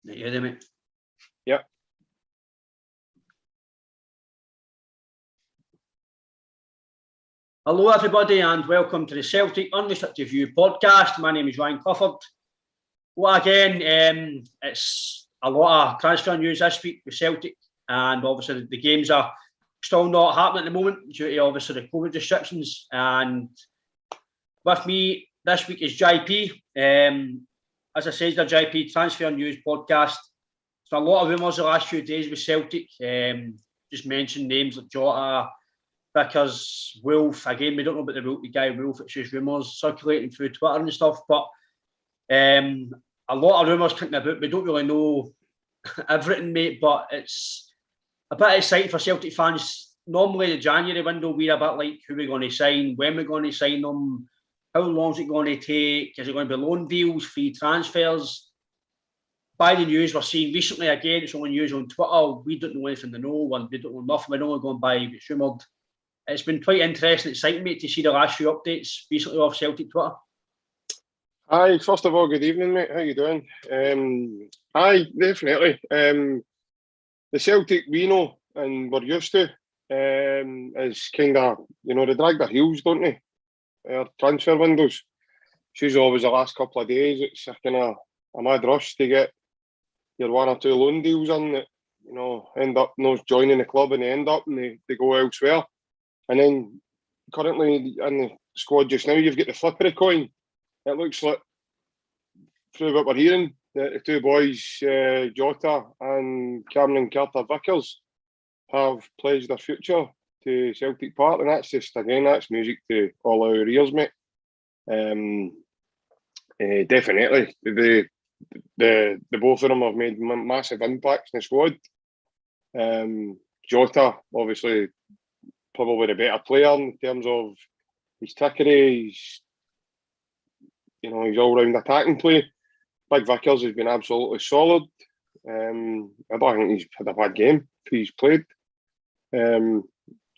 You hear me? Yep. Hello everybody and welcome to the Celtic Unrestricted View podcast. My name is Ryan Clifford. Well, again, it's a lot of transfer news this week with Celtic, and obviously the games are still not happening at the moment due to obviously the COVID restrictions. And with me this week is JP. As I said, the JP Transfer News podcast. There's a lot of rumours the last few days with Celtic. Just mentioned names like Jota, Vickers, Wolf. Again, we don't know about the guy Wolf. It's just rumours circulating through Twitter and stuff. But a lot of rumours kicking about. We don't really know everything, mate. But it's a bit exciting for Celtic fans. Normally, the January window, we're a bit like who we're going to sign, when we're going to sign them, how long is it going to take? Is it going to be loan deals, free transfers? By the news we're seeing recently, again, it's only news on Twitter. We don't know anything to know. We don't know nothing. We're only going by it's rumoured. It's been quite interesting, exciting, mate, to see the last few updates recently off Celtic Twitter. Hi, first of all, good evening, mate. How you doing? Aye, definitely. The Celtic we know and we're used to is kind of, they drag their heels, don't they? Transfer windows. She's always the last couple of days. It's a kind of a mad rush to get your one or two loan deals in that, end up not joining the club and they end up and they go elsewhere. And then currently in the squad just now, you've got the flip of the coin. It looks like, through what we're hearing, that the two boys, Jota and Cameron Carter-Vickers, have pledged their future to Celtic Park. And that's just, again, that's music to all our ears, mate. Definitely. The both of them have made massive impacts in the squad. Jota, obviously, probably the better player in terms of his trickery, his all-round attacking play. Big Vickers has been absolutely solid. I don't think he's had a bad game he's played.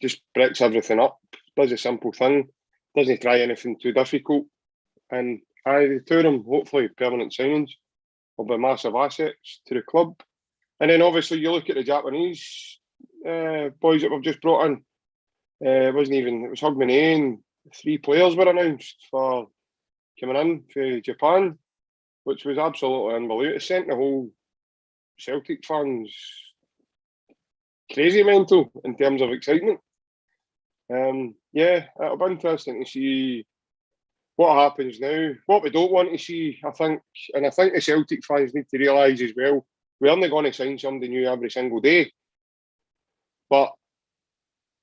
Just breaks everything up, does a simple thing, doesn't try anything too difficult. And the two of them, hopefully permanent signings, will be massive assets to the club. And then obviously you look at the Japanese boys that we've just brought in. It was Hugman and 3 players were announced for coming in for Japan, which was absolutely unbelievable. It sent the whole Celtic fans crazy mental in terms of excitement. It'll be interesting to see what happens now. What we don't want to see, I think the Celtic fans need to realise as well, we aren't going to sign somebody new every single day. But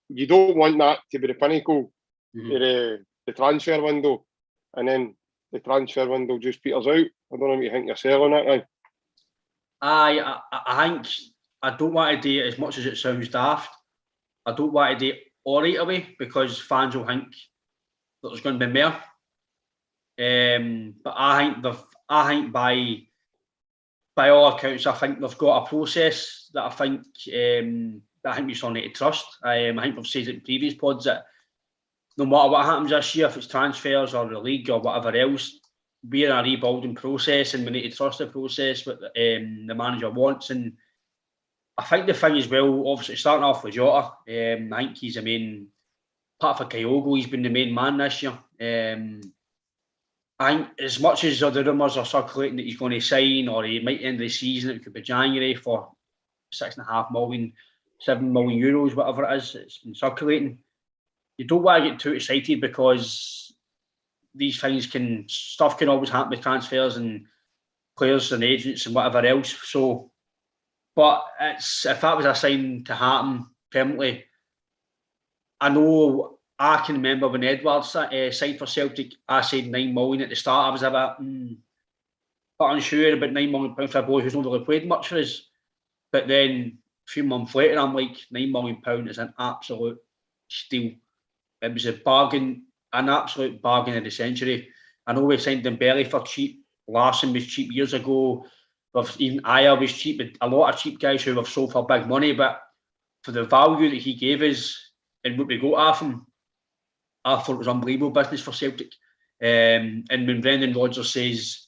you don't want that to be the pinnacle of the transfer window, and then the transfer window just peters out. I don't know what you think yourself on that, right? I think I don't want to do it as much as it sounds daft. I don't want to do it all right away because fans will think that there's going to be more. But I think by all accounts, I think they've got a process that I think we still need to trust. I think we've said it in previous pods that no matter what happens this year, if it's transfers or the league or whatever else, we're in a rebuilding process and we need to trust the process, what the manager wants. And I think the thing as well, obviously starting off with Jota, I think he's the main, apart from Kyogo, he's been the main man this year. I think as much as the rumours are circulating that he's going to sign or he might end the season, it could be January for 6.5 million, 7 million euros, whatever it is, it's been circulating. You don't want to get too excited because these things stuff can always happen with transfers and players and agents and whatever else. So, but if that was a sign to happen permanently, I know I can remember when Edwards signed for Celtic, I said 9 million at the start. I was a bit unsure about £9 million for a boy who's not really played much for us. But then a few months later, I'm like, £9 million is an absolute steal. It was a bargain, an absolute bargain of the century. I know we signed Dembele for cheap. Larson was cheap years ago. Even Ayer was cheap. A lot of cheap guys who have sold for big money, but for the value that he gave us and what we got off him, I thought it was unbelievable business for Celtic. And when Brendan Rodgers says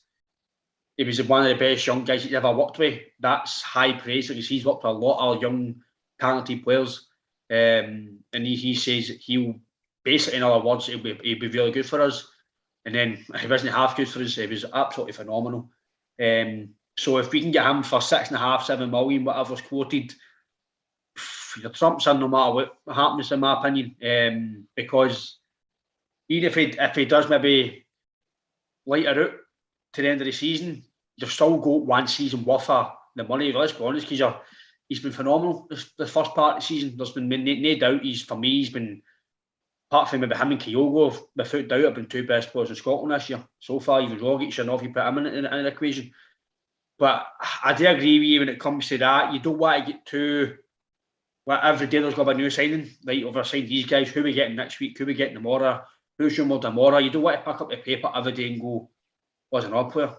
he was one of the best young guys he's ever worked with. That's high praise because he's worked with a lot of young, talented players. And he says he'll, basically, in other words, he'll be really good for us. And then he wasn't half good for us. He was absolutely phenomenal. So if we can get him for 6.5, 7 million, whatever's quoted, the Trump's in no matter what happens, in my opinion. Because even if he does maybe lighter out to the end of the season, you've still got one season worth of the money. Let's be honest, because he's been phenomenal the first part of the season. There's been no doubt he's been, apart from maybe him and Kyogo, without doubt, have been two best players in Scotland this year. So far, even Rogic, you know, if you put him in the equation. But I do agree with you when it comes to that. You don't want to get too, well, every day there's going to be a new signing. Like, we've signed these guys, who are we getting next week, who are we getting tomorrow, who's rumoured tomorrow. You don't want to pick up the paper every day and go, was another player,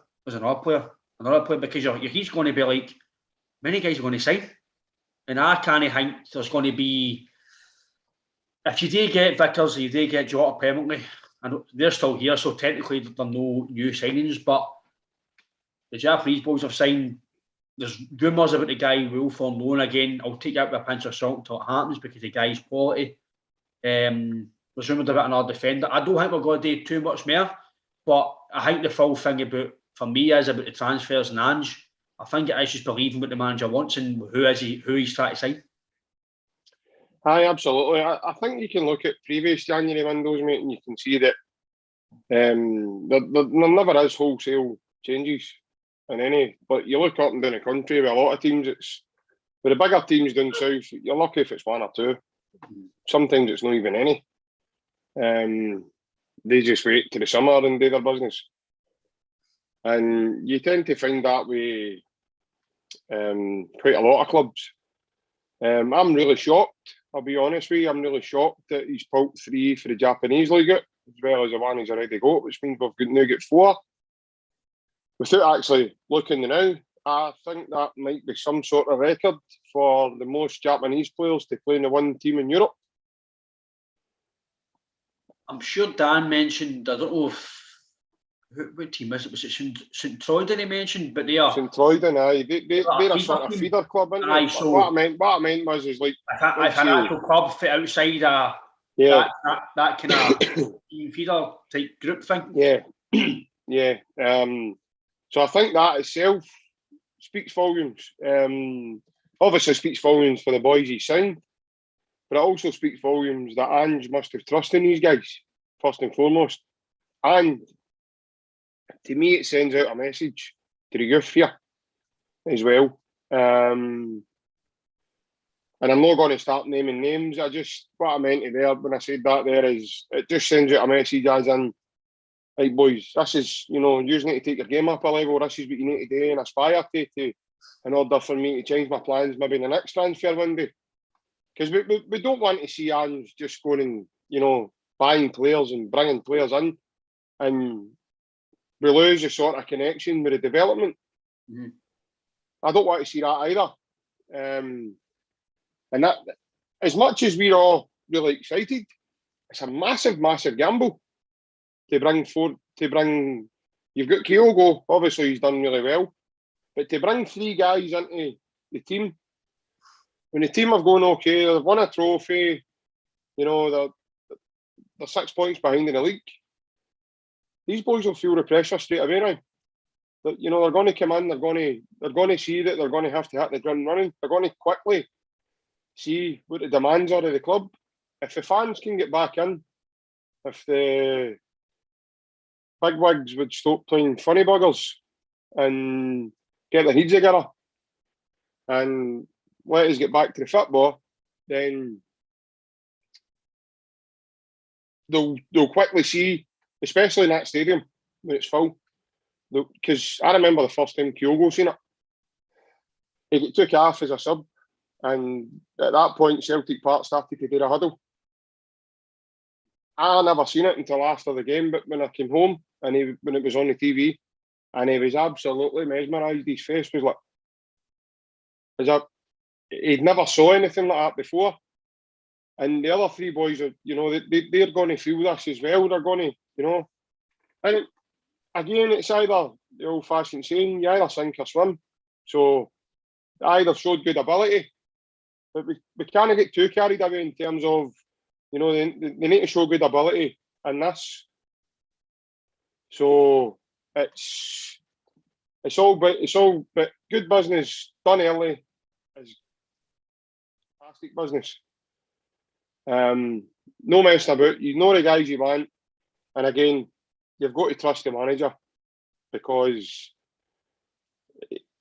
another player, because he's going to be like, many guys are going to sign. And I can't think there's going to be, if you do get Vickers, you do get Jota permanently, and they're still here, so technically there are no new signings, but the Japanese boys have signed. There's rumours about the guy Wolf on loan again. I'll take that with a pinch of salt until it happens because the guy's quality. There's rumoured about another defender. I don't think we're going to do too much more, but I think the full thing for me is about the transfers and Ange. I think it is just believing what the manager wants and who he's trying to sign. Aye, absolutely. I think you can look at previous January windows, mate, and you can see that there never is wholesale changes in any. But you look up and down the country with a lot of teams, it's with the bigger teams down south, you're lucky if it's one or two. Sometimes it's not even any. They just wait to the summer and do their business. And you tend to find that way quite a lot of clubs. I'm really shocked, I'll be honest with you. I'm really shocked that he's pulled 3 for the Japanese league out, as well as the one he's already got, which means we've now got 4. Without actually looking now, I think that might be some sort of record for the most Japanese players to play in the one team in Europe. I'm sure Dan mentioned, I don't know if, what team is it? Was it St Troyden he mentioned? But they are St Troyden, aye. They're a sort of feeder club, isn't aye, it? so what I meant was like I've an actual club fit outside that kind of feeder type group thing. Yeah. Yeah. So I think that itself speaks volumes. Obviously speaks volumes for the boys he signed, but it also speaks volumes that Ange must have trust in these guys, first and foremost. And to me, it sends out a message to the youth here as well. And I'm not going to start naming names. What I meant there when I said that there is, it just sends out a message as in, right, boys, this is, you need to take your game up a level. This is what you need to do and aspire to in order for me to change my plans maybe in the next transfer window. Because we don't want to see Ange just going and, buying players and bringing players in and we lose a sort of connection with the development. Mm-hmm. I don't want to see that either. And that, as much as we're all really excited, it's a massive, massive gamble to bring, you've got Kyogo, obviously he's done really well, but to bring 3 guys into the team, when the team have gone okay, they've won a trophy, they're 6 points behind in the league, these boys will feel the pressure straight away now. They're going to come in, they're going to see that they're going to have to hit the ground running. They're going to quickly see what the demands are of the club. If the fans can get back in, if the bigwigs would stop playing funny buggers and get their heads together and let us get back to the football, then they'll quickly see, especially in that stadium when it's full. Because I remember the first time Kyogo seen it. He took off as a sub, and at that point Celtic Park started to do the huddle. I never seen it until after the game, but when I came home and when it was on the TV, and he was absolutely mesmerised. His face was like, he'd never saw anything like that before. And the other 3 boys are, they're going to feel this as well. They're going to, and again, it's either the old-fashioned saying, you either sink or swim. So they either showed good ability, but we can't get too carried away in terms of, you know, they need to show good ability in this. So it's all but good business done early is fantastic business. No messing about. You know the guys you want, and again, you've got to trust the manager, because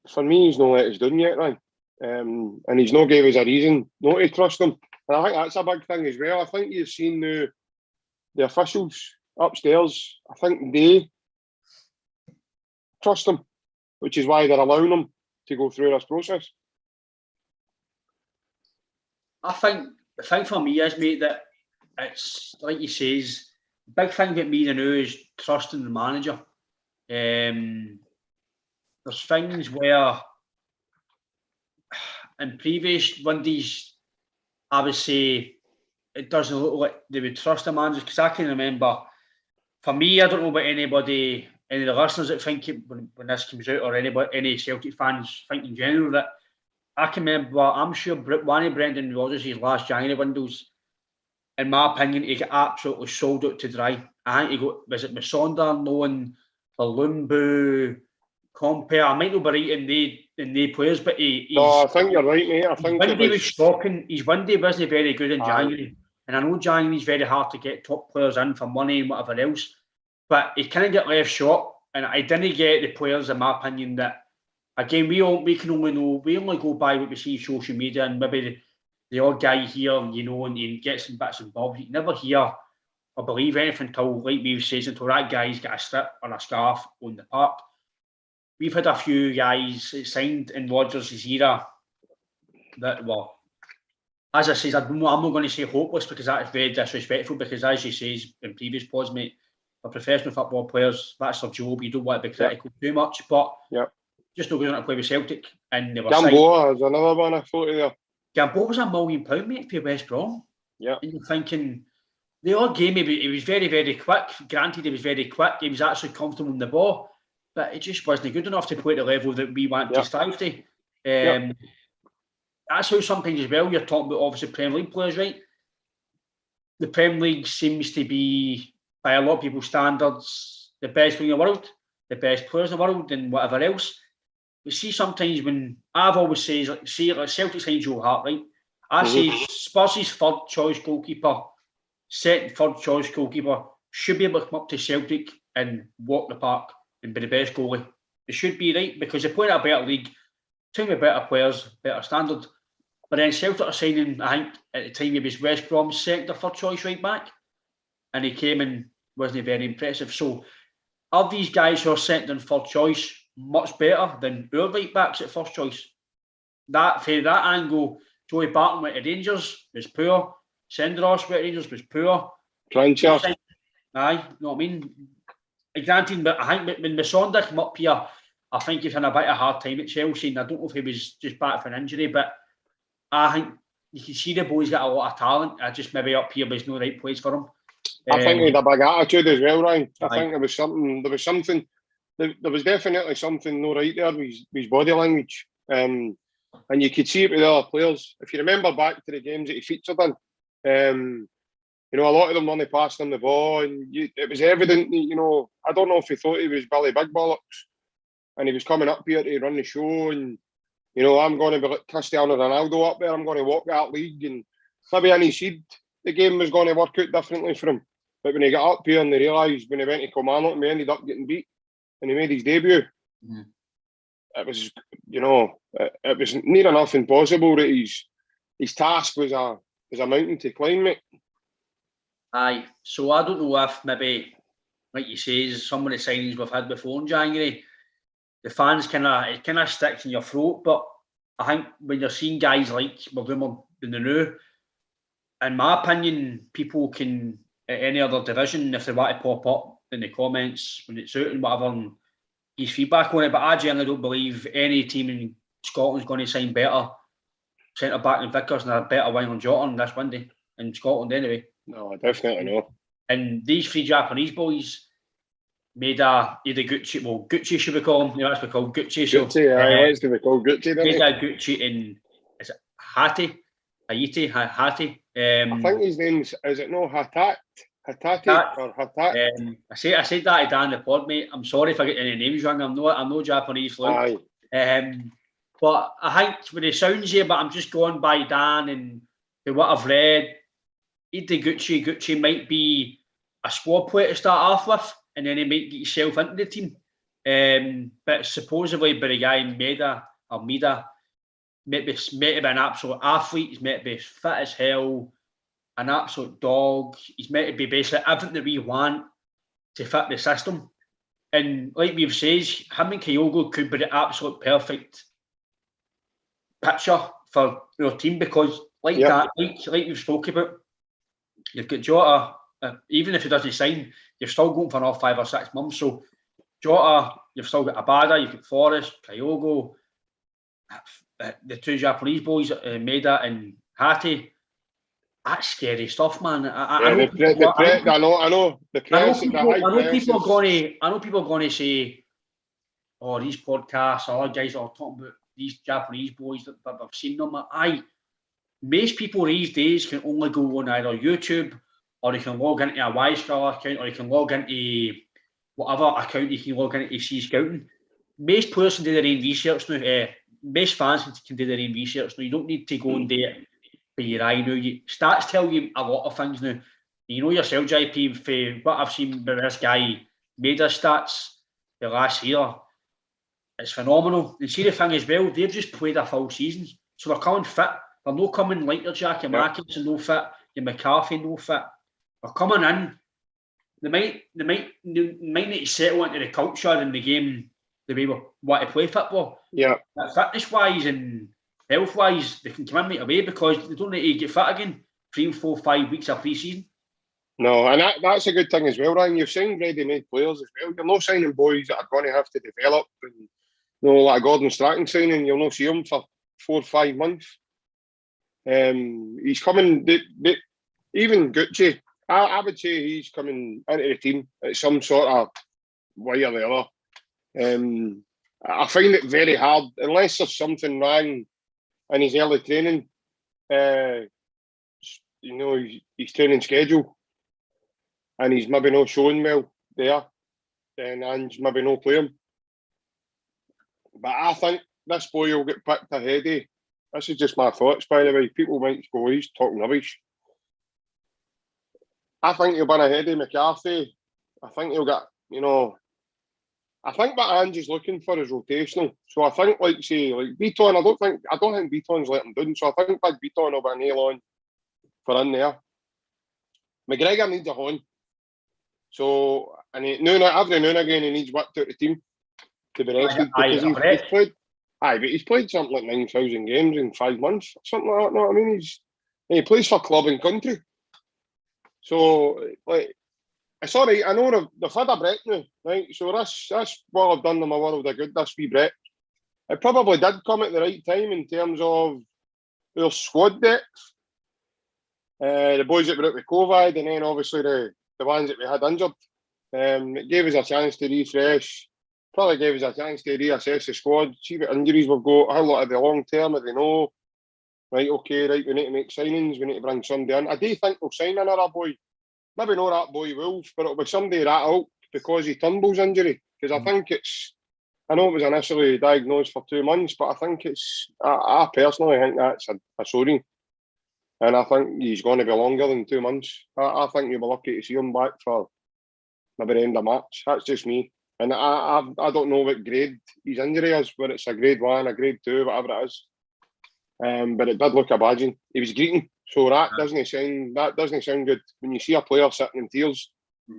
for me, he's not let us down yet, man. And he's not gave us a reason not to trust him. And I think that's a big thing as well. I think you've seen the officials upstairs. I think they trust him, which is why they're allowing him to go through this process. I think the thing for me is, mate, that it's like you says, the big thing that me to know is trusting the manager. There's things where in previous Windies, I would say it doesn't look like they would trust the manager, because I can remember, for me, I don't know about anybody, any of the listeners that think it, when this comes out, or any Celtic fans think in general, that I can remember, I'm sure one of Brendan Rodgers' last January windows, in my opinion, he got absolutely sold out to dry. I think he got, was it Masonda, Lowen, Lumbu, Compare? I might not be right in the players, but no, I think you're right, mate. I think Windy was shocking. His Windy wasn't very good in January. And I know January's very hard to get top players in for money and whatever else. But he kind of got left short. And I didn't get the players, in my opinion, that, again, we can only know, we only go by what we see social media, and maybe the odd guy here, you know, and he gets some bits and bobs. You never hear or believe anything until, like we've said, until that guy's got a strip or a scarf on the park. We've had a few guys signed in Rodgers' era that, well, as I say, I'm not going to say hopeless, because that's very disrespectful, because as you say in previous pods, mate, for professional football players, that's their job. You don't want to be critical too much, but just not going to play with Celtic. And they were Gamboa is another one I thought of there. Gamboa was £1 million, mate, for West Brom. Yeah. And you're thinking, the odd game, he was very, very quick. Granted, he was very quick. He was actually comfortable in the ball, but it just wasn't good enough to play at the level that we want to strive to. That's how sometimes as well, you're talking about obviously Premier League players, right? The Premier League seems to be, by a lot of people's standards, the best league in the world, the best players in the world, and whatever else. But see, sometimes when I've always said, like Celtic signed Joe Hart, right? I say Spurs' third choice goalkeeper, second, third choice goalkeeper should be able to come up to Celtic and walk the park and be the best goalie. It should be, right, because they play in a better league, team with better players, better standard. But then Celtic are signing, I think at the time he was West Brom's second or third choice right back, and he came and wasn't very impressive. So are these guys who are second and third choice much better than our right backs at first choice? That for that angle, Joey Barton went to Rangers, was poor. Senderos went to Rangers, was poor. Cruncher. Aye, you know what I mean? Granted, but I think when Masonda came up here, I think he's had a bit of a hard time at Chelsea, and I don't know if he was just back for an injury, but I think you can see the boy's got a lot of talent. I just maybe up here was no right place for him. I think he had a big attitude as well, Ryan. I think there was something. There was definitely something no right there with his body language. And you could see it with the other players. If you remember back to the games that he featured in, you know, a lot of them weren't passing him the ball, and it was evident, you know, I don't know if he thought he was Billy Big Bollocks, and he was coming up here to run the show, and, you know, I'm going to be like Cristiano Ronaldo up there, I'm going to walk that league, and maybe in his head, the game was going to work out differently for him. But when he got up here and they realised when he went to Kilmarnock, he ended up getting beat, and he made his debut. It was, you know, it was near enough impossible that his task was a mountain to climb, mate. Aye, so I don't know if maybe, like you say, some of the signings we've had before in January, the fans it kind of sticks in your throat. But I think when you're seeing guys like McGrummel in the new, in my opinion, people can, at any other division, if they want to pop up in the comments when it's out and whatever, and his feedback on it. But I generally don't believe any team in Scotland's going to sign better centre back than Vickers and a better winger than Jota this window in Scotland anyway. No, definitely not. And these three Japanese boys, Maida Gucci. Well, Gucci should we call him? That's called Gucci. Gucci, aye, what's to be called Gucci, doesn't it? Maida Gucci and is it Haiti? Hati. I think his name's, is it no Hatati or Hatat? I said that to Dan in the pod, mate. I'm sorry if I get any names wrong. I'm no Japanese look. But I think with the sounds here, but I'm just going by Dan and what I've read. Ida Gucci might be a squad player to start off with, and then he might get himself into the team. But supposedly by the guy Maida, might have been an absolute athlete. He's meant to be fit as hell, an absolute dog. He's meant to be basically everything that we want to fit the system. And like we've said, him and Kyogo could be the absolute perfect picture for your team, because like we've spoken about, you've got Jota. Even if he doesn't sign, you're still going for another 5 or 6 months. So Jota, you've still got Abada, you've got Forrest, Kyogo, the 2 Japanese boys, Maida and Hati. That's scary stuff, man. I know people are going to say, "Oh, these podcasts, other guys are talking about these Japanese boys that I've seen them." Most people these days can only go on either YouTube, or they can log into a Y-Star account, or they can log into whatever account you can log into to see scouting. Most players can do their own research now. Most fans can do their own research now. You don't need to go and do it by your eye now. Stats tell you a lot of things now. You know yourself, JP, for what I've seen by this guy made his stats the last year. It's phenomenal. And see the thing as well, they've just played a full season. So they're coming fit. They're not coming like your Jackie Markinson, no fit, your McCarthy, no fit. They're coming in. They might need to settle into the culture and the game the way we want to play football. Yeah. But fitness-wise and health-wise, they can come in right away, because they don't need to get fit again 3, 4, 5 weeks of pre-season. No, and that's a good thing as well, Ryan. You've signed ready-made players as well. You're not signing boys that are going to have to develop. And, like Gordon Strachan signing, you'll not see him for 4 or 5 months. He's coming, even Gucci, I would say he's coming into the team at some sort of way or the other. I find it very hard, unless there's something wrong in his early training, his training schedule, and he's maybe not showing well there, and maybe not playing. But I think this boy will get picked ahead of. This is just my thoughts, by the way. People might go, he's talking rubbish. I think he'll be ahead of McCarthy. I think he'll get, I think what Ange's looking for is rotational. So I think, like Beaton, I don't think Beaton's let him down. So I think Big Beaton will be a nail on for in there. McGregor needs a horn. So, and every now and again he needs worked out the team to be rested, because he's played something like 9,000 games in 5 months, something like that. You know what I mean? He plays for club and country. So, it's all right. I know they've had a break now, right? So that's what I've done them a world of good, this wee break. It probably did come at the right time in terms of their squad depth. The boys that were out with COVID, and then obviously the ones that we had injured. It gave us a chance to refresh. Probably gave us a chance to reassess the squad, see what injuries we've got, how lot of the long term, if they know. Right, we need to make signings, we need to bring somebody in. I do think we'll sign another boy. Maybe not that boy Wolves, but it'll be somebody that helped because of Turnbull's injury. Because I think I know it was initially diagnosed for 2 months, but I think I personally think that's a sorry. And I think he's going to be longer than 2 months. I think you'll be lucky to see him back for maybe the end of March. That's just me. And I don't know what grade his injury is, whether it's a grade 1, a grade 2, whatever it is. But it did look a badging. He was greeting, so that doesn't sound good when you see a player sitting in tears.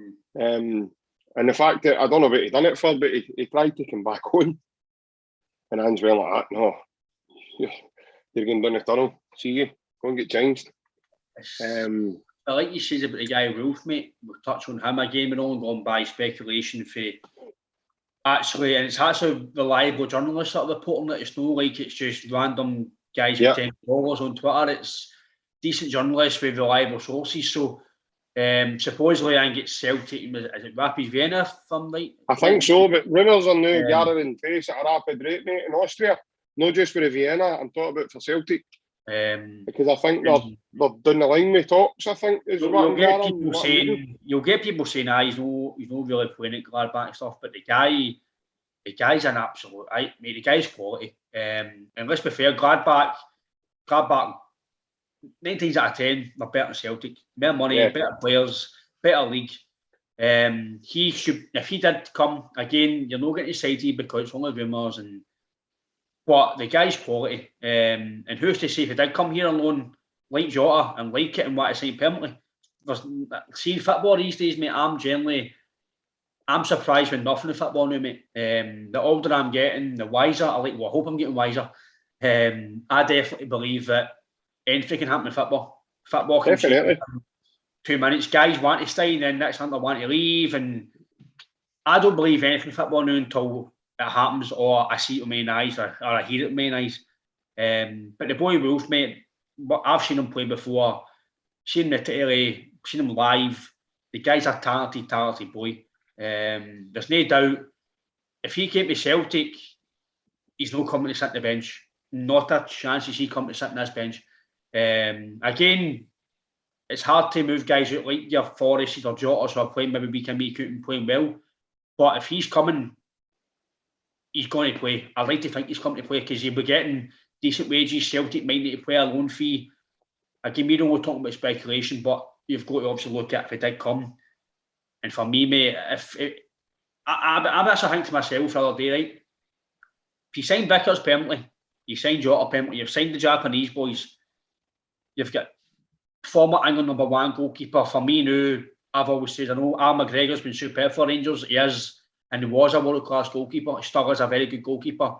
And the fact that I don't know what he done it for, but he tried to come back on, and Ange went like that. No, you're going down the tunnel. See you, go and get changed. I like you said about the guy Wolf, mate. We'll touch on him again. We're only going by speculation for actually, and it's actually reliable journalists that are reporting it. It's not like it's just random guys with 10 followers on Twitter. It's decent journalists with reliable sources. So Supposedly, I think it's Celtic. Is it Rapid Vienna? If I'm right. I think so, but rumours are now Um, gathering pace at a rapid rate, mate, in Austria. Not just for the Vienna, I'm talking about for Celtic. Because I think they're down the line with talks, I think, is what I'm gathering. You'll get people saying, he's no really playing at Gladbach stuff, but the guy's an absolute, mate, the guy's quality. And let's be fair, Gladbach, 9 times out of 10, they're better than Celtic. More money, better players, better league. He should, if he did come, again, you're not getting excited because it's only rumours, but the guy's quality. And who's to say if he did come here on loan, like Jota, and like it and want to sign permanently? Seeing football these days, mate, I'm surprised with nothing in football now, mate. The older I'm getting, the wiser. I hope I'm getting wiser. I definitely believe that anything can happen in football. Football can change in 2 minutes. Guys want to stay, and then next time they want to leave. And I don't believe anything in football now until it happens, or I see it with my own eyes, or I hear it with my own eyes. But the boy Wolf, mate, I've seen him play before. Seen him in the telly, seen him live. The guy's a talented boy. There's no doubt if he came to Celtic, he's not coming to sit on the bench. Not a chance is he coming to sit on this bench. Again, it's hard to move guys out like your Forrest or Jota who are playing maybe week in, week out and playing well. But if he's coming, he's going to play. I'd like to think he's coming to play because he'll be getting decent wages. Celtic might need to play a loan fee. Again, we don't want to talk about speculation, but you've got to obviously look at if it did come. And for me, mate, I actually think to myself the other day, right? If you sign Vickers permanently, you sign Jota permanently, you've signed the Japanese boys, you've got former England #1 goalkeeper. For me now, I've always said, I know Al McGregor's been superb for Rangers. He is, and he was a world-class goalkeeper. He still is a very good goalkeeper.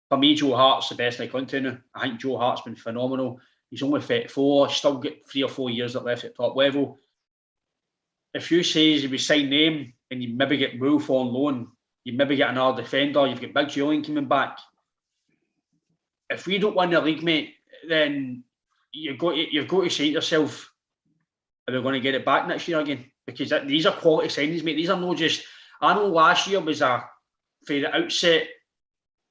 For me, Joe Hart's the best in the country now. I think Joe Hart's been phenomenal. He's only 34, still got 3 or 4 years left at top level. If you say you sign them and you maybe get Wolf on loan, you maybe get another defender, you've got Big Julian coming back. If we don't win the league, mate, then you've got to say to yourself, are we going to get it back next year again? Because these are quality signings, mate. These are not just... I know last year was for the outset,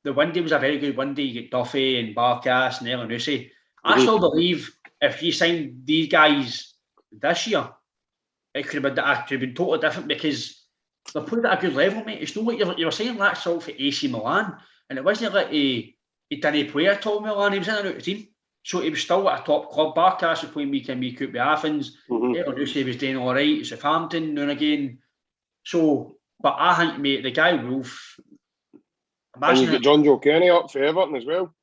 the windy was a very good windy. You get Duffy and Barkas and Elyounoussi. I still believe if you signed these guys this year, it could have been totally different because they're playing at a good level, mate. It's not like you were saying Lax for AC Milan, and it wasn't like he didn't play at all Milan. He was in and out of the team, so he was still at a top club. Barkas was playing week in, week out with Athens. Elyounoussi was doing all right. Southampton now and again. So, but I think, mate, the guy Wolf. And you get John Joe Kenny up for Everton as well.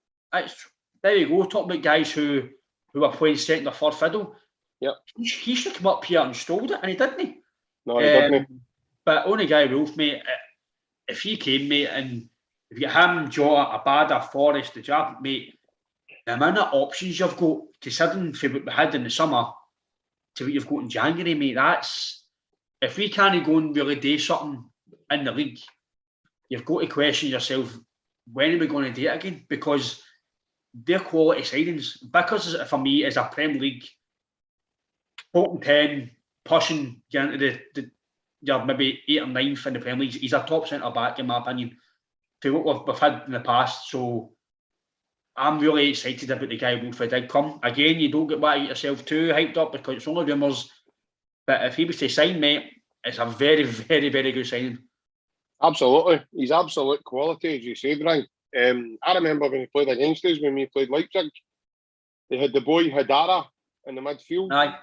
There you go. Talking about guys who are playing second or third fiddle. Yep. He should come up here and stalled it, and he didn't. No, he didn't. But only guy Wolf, mate, if he came, mate, and if you get him, Jota, Abada, Forrest, the Jap, mate, the amount of options you've got considering for what we had in the summer to what you've got in January, mate, that's... If we can't go and really do something in the league, you've got to question yourself, when are we going to do it again? Because they're quality signings. Because for me, is a Premier League bottom 10, pushing, getting into you're maybe 8th or 9th in the Premier League. He's a top centre back, in my opinion, to what we've had in the past. So I'm really excited about the guy Wolf if he did come. Again, you don't get yourself too hyped up because it's only rumours. But if he was to sign, mate, it's a very, very, very good signing. Absolutely. He's absolute quality, as you said, Ryan. I remember when he played against us, when we played Leipzig, they had the boy Hadara in the midfield. Aye.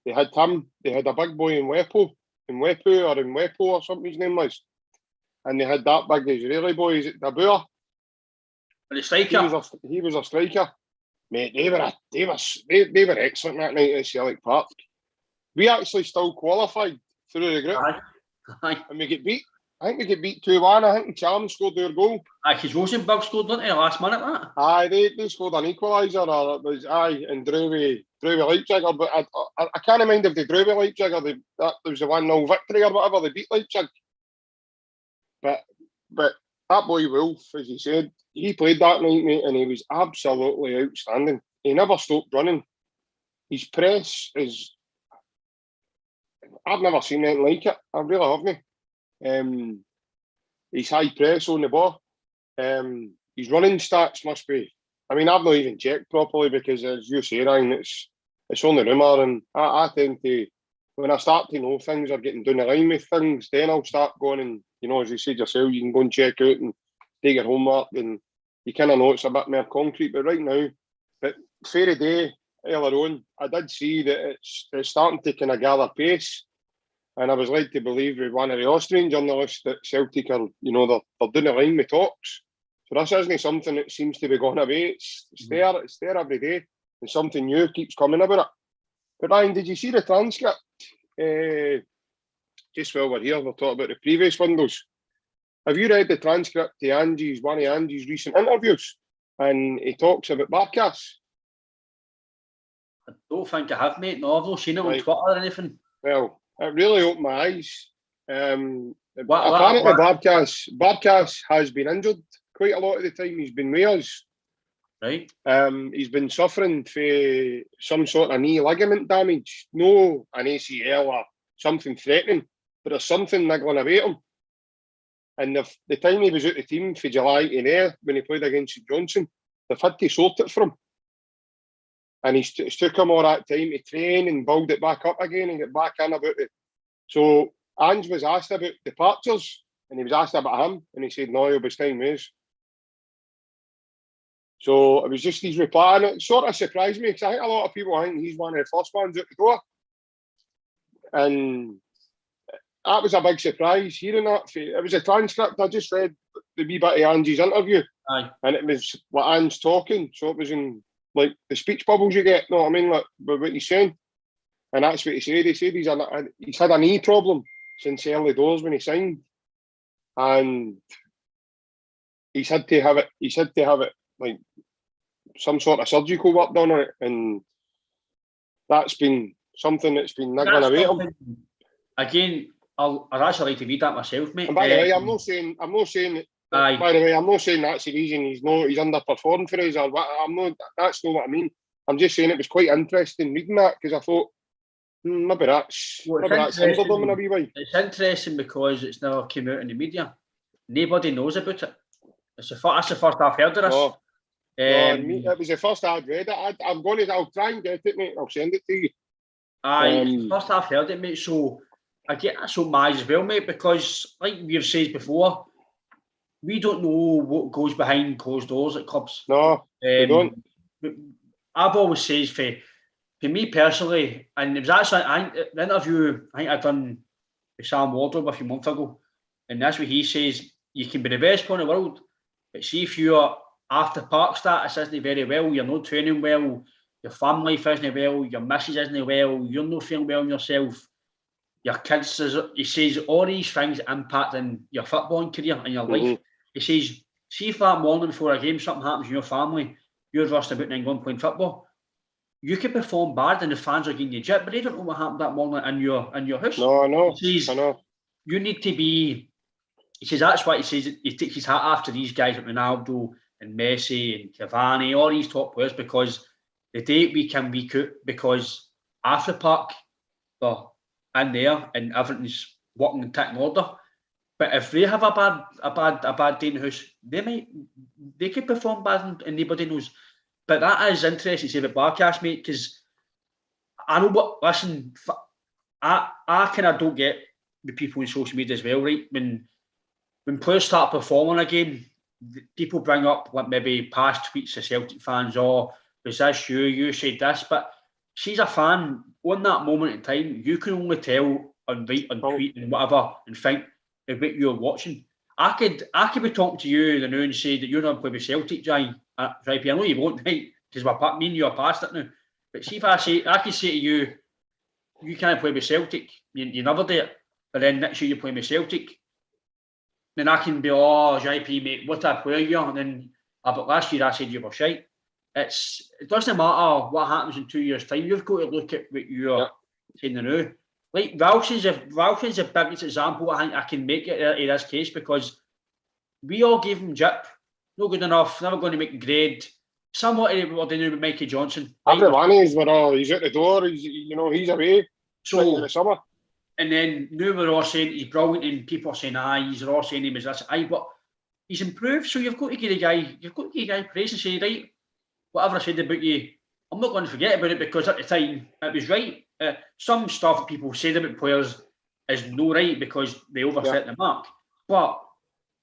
They had him. They had a big boy in Wepo or something his name was. And they had that big Israeli boy, is it Dabua? The striker. He was a striker. Mate, they were excellent that night at Celtic Park. We actually still qualified through the group. Aye. And we get beat. I think we get beat 2-1. I think Charm scored their goal. Aye, because Rosenberg scored, didn't he, last minute, that? Aye, they scored an equaliser, or it was, and Drewy Leipzig. But I can't mind if they drew with Leipzig or that was a 1-0 victory or whatever. They beat Leipzig. But that boy Wolf, as you said, he played that night, mate, and he was absolutely outstanding. He never stopped running. His press is... I've never seen anything like it. I really haven't. His high press on the ball. His running stats must be. I mean, I've not even checked properly because, as you say, Ryan, it's only rumour, and I tend to, when I start to know things are getting down the line with things, then I'll start going and, you know, as you said yourself, you can go and check out and take your homework, and you kind of know it's a bit more concrete. But right now, but fair day earlier on, I did see that it's starting to kind of gather pace. And I was led to believe with one of the Austrian journalists that Celtic are, you know, they're doing the line with talks. So this isn't something that seems to be going away. It's there every day, and something new keeps coming about it. But Ryan, did you see the transcript? Just while we're here, we'll talk about the previous windows. Have you read the transcript to one of Angie's recent interviews? And he talks about Barkas. I don't think I have, mate. No, I've not seen it on Twitter or anything. Well, it really opened my eyes. Apparently, what? Barkas has been injured quite a lot of the time. He's been with us. Right. He's been suffering for some sort of knee ligament damage. No an ACL or something threatening, but there's something niggling away at him. And the time he was out the team for July to there, when he played against St Johnstone, they've had to sort it for him. And it's took him all that time to train and build it back up again and get back in about it. So Ange was asked about departures, and he was asked about him, and he said, no, he'll be staying with us. So it was just his reply, and it sort of surprised me, because I think a lot of people think he's one of the first ones out the door. And that was a big surprise, hearing that. It was a transcript. I just read the wee bit of Angie's interview. Aye. And it was what Ange's talking, so it was in like the speech bubbles you get, know what I mean, like what he's saying. And that's what he said. He said he's had a knee problem since early doors when he signed, and he's had to have it like some sort of surgical work done on it, and that's been something that's been niggling away at him. Again, I'd actually like to read that myself, mate. And by the way, I'm not saying. Aye. By the way, I'm not saying that's the reason he's underperformed for us. Or what, that's not what I mean. I'm just saying it was quite interesting reading that, because I thought maybe that's hindered them in a wee way. It's interesting because it's never came out in the media. Nobody knows about it. That's the first I've heard of this. No. It was the first I'd read it. I'll try and get it, mate. I'll send it to you. Aye, first I've heard it, mate. So I get that's opened my eyes as well, mate, because like we've said before, we don't know what goes behind closed doors at clubs. No, we don't. I've always said for me personally, and it was actually the interview I think I'd done with Sam Wardle a few months ago, and that's what he says. You can be the best player in the world, but see if you're after park status isn't very well, you're not training well, your family life isn't well, your missus isn't well, you're not feeling well in yourself, your kids, he says all these things impacting your footballing career and your life. He says, see if that morning before a game something happens in your family, you're rushing about in England playing football, you could perform bad and the fans are getting you jip, but they don't know what happened that morning in your house. No, I know. He says, I know. You need to be, he says that's why he says he takes his hat after these guys like Ronaldo and Messi and Cavani, all these top players, because the day we can week out, because after the park they're in there and everything's working and taking order. But if they have a bad day in the house, they could perform bad and nobody knows. But that is interesting to say about Barkas, mate, because I know I kind of don't get the people in social media as well, right? When players start performing again, people bring up like maybe past tweets of Celtic fans, was this you said this, but she's a fan on that moment in time. You can only tell and write and tweet and whatever and think of what you're watching. I could be talking to you now and say that you're not playing with Celtic, Jai. I know you won't, right? Because me and you are past it now. But see if I could say to you, you can't play with Celtic, you never do it. But then next year you're playing with Celtic. Then I can be, JP, mate, what a player you are. And then, but last year I said you were shite. It doesn't matter what happens in 2 years' time. You've got to look at what you're saying now. Like Ralston's the biggest example I think I can make it in this case, because we all gave him jip. Not good enough, never going to make grade. Somewhat of what they knew with Mikey Johnson. Everyone is, he's at the door, he's away. So in the summer. And then now we're all saying he's brilliant, and people are saying, aye, he's all saying he was this, aye, but he's improved. So you've got to give the guy praise and say, right, whatever I said about you, I'm not going to forget about it, because at the time it was right. Some stuff that people said about players is no right because they overset the mark. But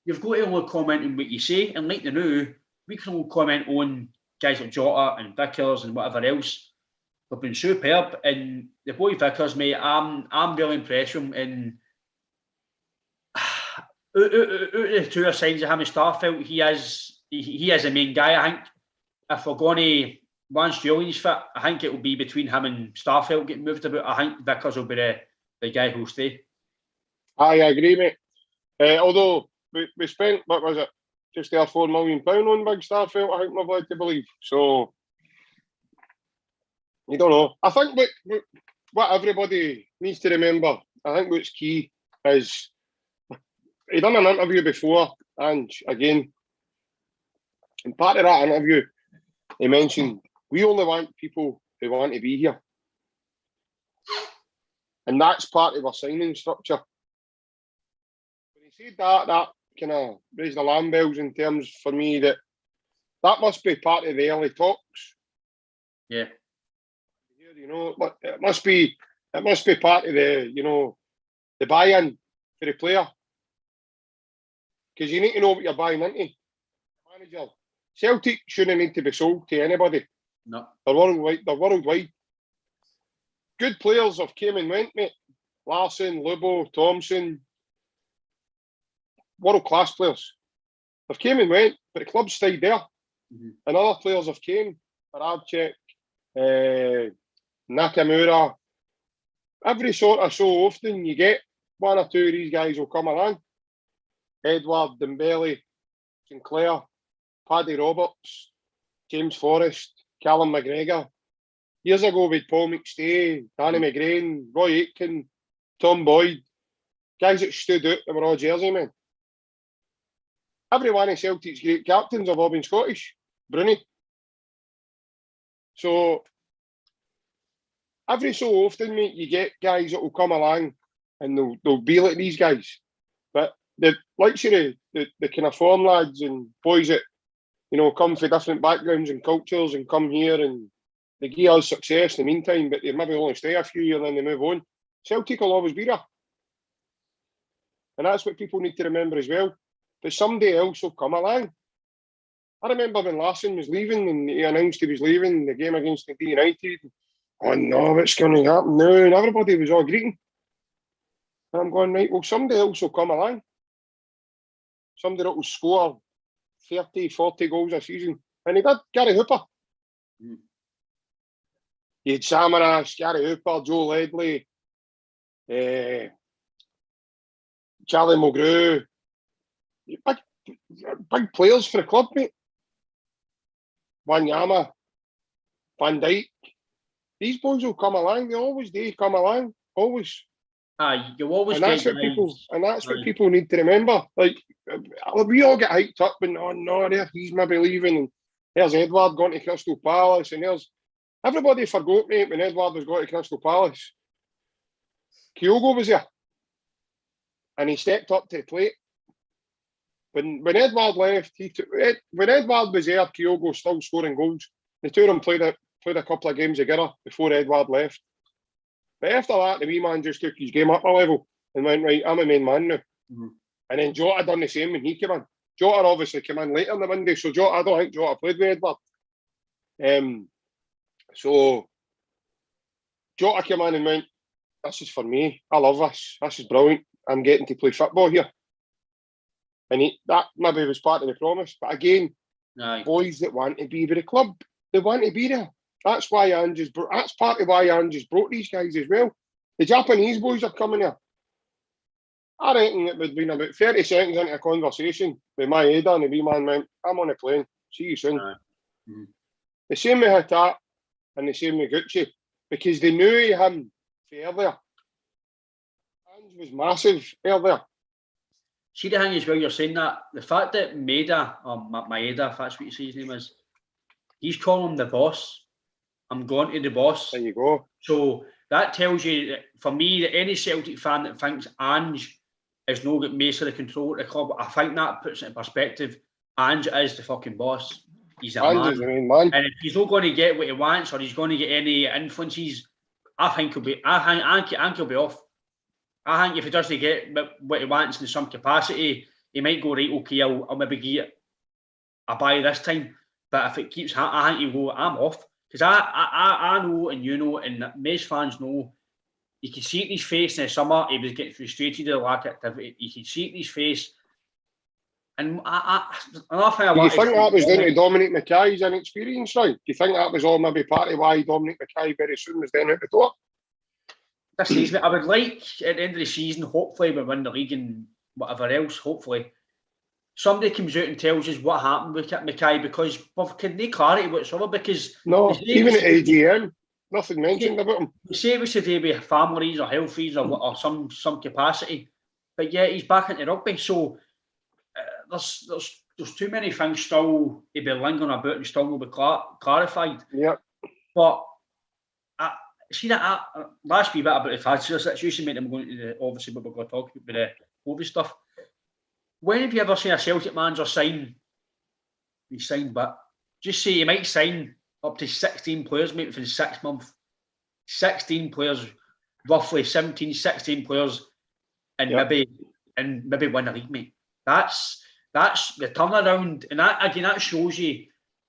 you've got to only comment on what you say, and like the now, we can only comment on guys like Jota and Vickers and whatever else. They've been superb, and the boy Vickers, mate, I'm really impressed with him. And out of the two sides of him and Starfelt, he is the main guy. I think if we're going to, once Julian's fit, I think it will be between him and Starfelt getting moved about. I think Vickers will be the guy who'll stay. I agree, mate. Although we spent, what was it, just there £4 million on Big Starfelt, I think we're led to believe. So, you don't know. I think what everybody needs to remember, I think what's key is, he done an interview before, and again, and part of that interview, he mentioned, we only want people who want to be here. And that's part of our signing structure. When he said that kind of raised alarm bells in terms for me that must be part of the early talks. Yeah. You know, it must be part of the, the buy-in for the player. Because you need to know what you're buying into. Manager, Celtic shouldn't need to be sold to anybody. No. They're worldwide. Good players have came and went, mate. Larson, Lubo, Thompson. World-class players. They've came and went, but the club's stayed there. Mm-hmm. And other players have came. Arabchek, Nakamura. Every sort of so often you get one or two of these guys will come along. Edward, Dembele, Sinclair, Paddy Roberts, James Forrest, Callum McGregor. Years ago with Paul McStay, Danny McGrain, Roy Aitken, Tom Boyd. Guys that stood out, they were all Jersey men. Every one of Celtic's great captains have all been Scottish. Bruni. So, every so often, mate, you get guys that will come along and they'll be like these guys. But the likes of the kind of form lads and boys that, come from different backgrounds and cultures and come here and they give us success in the meantime, but they maybe only stay a few years and then they move on. Celtic will always be there. And that's what people need to remember as well. But somebody else will come along. I remember when Larson was leaving and he announced he was leaving the game against the United. Oh no, what's going to happen now? And everybody was all greeting. And I'm going, right, well, somebody else will come along. Somebody that will score 30, 40 goals a season. And he did, Gary Hooper. You had Samaras, Gary Hooper, Joe Ledley, Charlie Mulgrew. Big players for the club, mate. Wanyama, Van Dijk. These boys will come along. They always do come along. Always. You always and that's get what people need to remember. Like we all get hyped up and oh no, there he's maybe leaving and there's Edward going to Crystal Palace and there's everybody forgot, mate, when Edward was going to Crystal Palace. Kyogo was there. And he stepped up to the plate. When Edward left, when Edward was there, Kyogo was still scoring goals. The two of them played a couple of games together before Edward left. But after that, the wee man just took his game up a level and went, right, I'm a main man now. Mm-hmm. And then Jota done the same when he came in. Jota obviously came in later in the window, so I don't think Jota played with Edward. So Jota came in and went, this is for me. I love this. This is brilliant. I'm getting to play football here. And that maybe was part of the promise. But again, boys that want to be with the club, they want to be there. That's why that's part of why Ange's brought these guys as well. The Japanese boys are coming here. I reckon it would have been about 30 seconds into a conversation with Maeda and the wee man went, I'm on a plane. See you soon. Mm-hmm. The same with Hatat and the same with Gucci because they knew him earlier. Ange was massive earlier. See the thing as well, you're saying that the fact that Maeda, or Maeda, if that's what you say his name is, he's calling him the boss. I'm going to the boss. There you go. So that tells you, that, for me, that any Celtic fan that thinks Ange is no got most of the control at the club, I think that puts it in perspective. Ange is the fucking boss. He's a Ange man. is the main man. And if he's not going to get what he wants, or he's going to get any influences, I think he'll be off. I think if he doesn't get what he wants in some capacity, he might go, right, okay, I'll maybe get a buy this time. But if it keeps, I think he'll go, I'm off. Because I know, and you know, and most fans know, you can see it in his face in the summer, he was getting frustrated at the lack of activity. You can see it in his face. And another thing Do you think that was down to Dominic Mackay's inexperience, right? Do you think that was all maybe part of why Dominic Mackay very soon was then out the door? This season, I would like, at the end of the season, hopefully we win the league and whatever else, hopefully, somebody comes out and tells us what happened with Mackay, because we've got no clarity whatsoever, because... No, even at AGM, nothing mentioned about him. We say it was today with family reasons or health reasons or some capacity, but yeah, he's back into rugby, so there's too many things still to be lingering about and still not be clarified. Yeah. But see that last wee bit about the Thatcher situation, mate, I'm going to obviously what we're going to talk about the COVID stuff. When have you ever seen a Celtic manager sign? He signed, but just say he might sign up to 16 players, mate, within 6 months. 16 players, roughly 17, 16 players, and maybe win a league, mate. That's the turnaround, and that again, that shows you.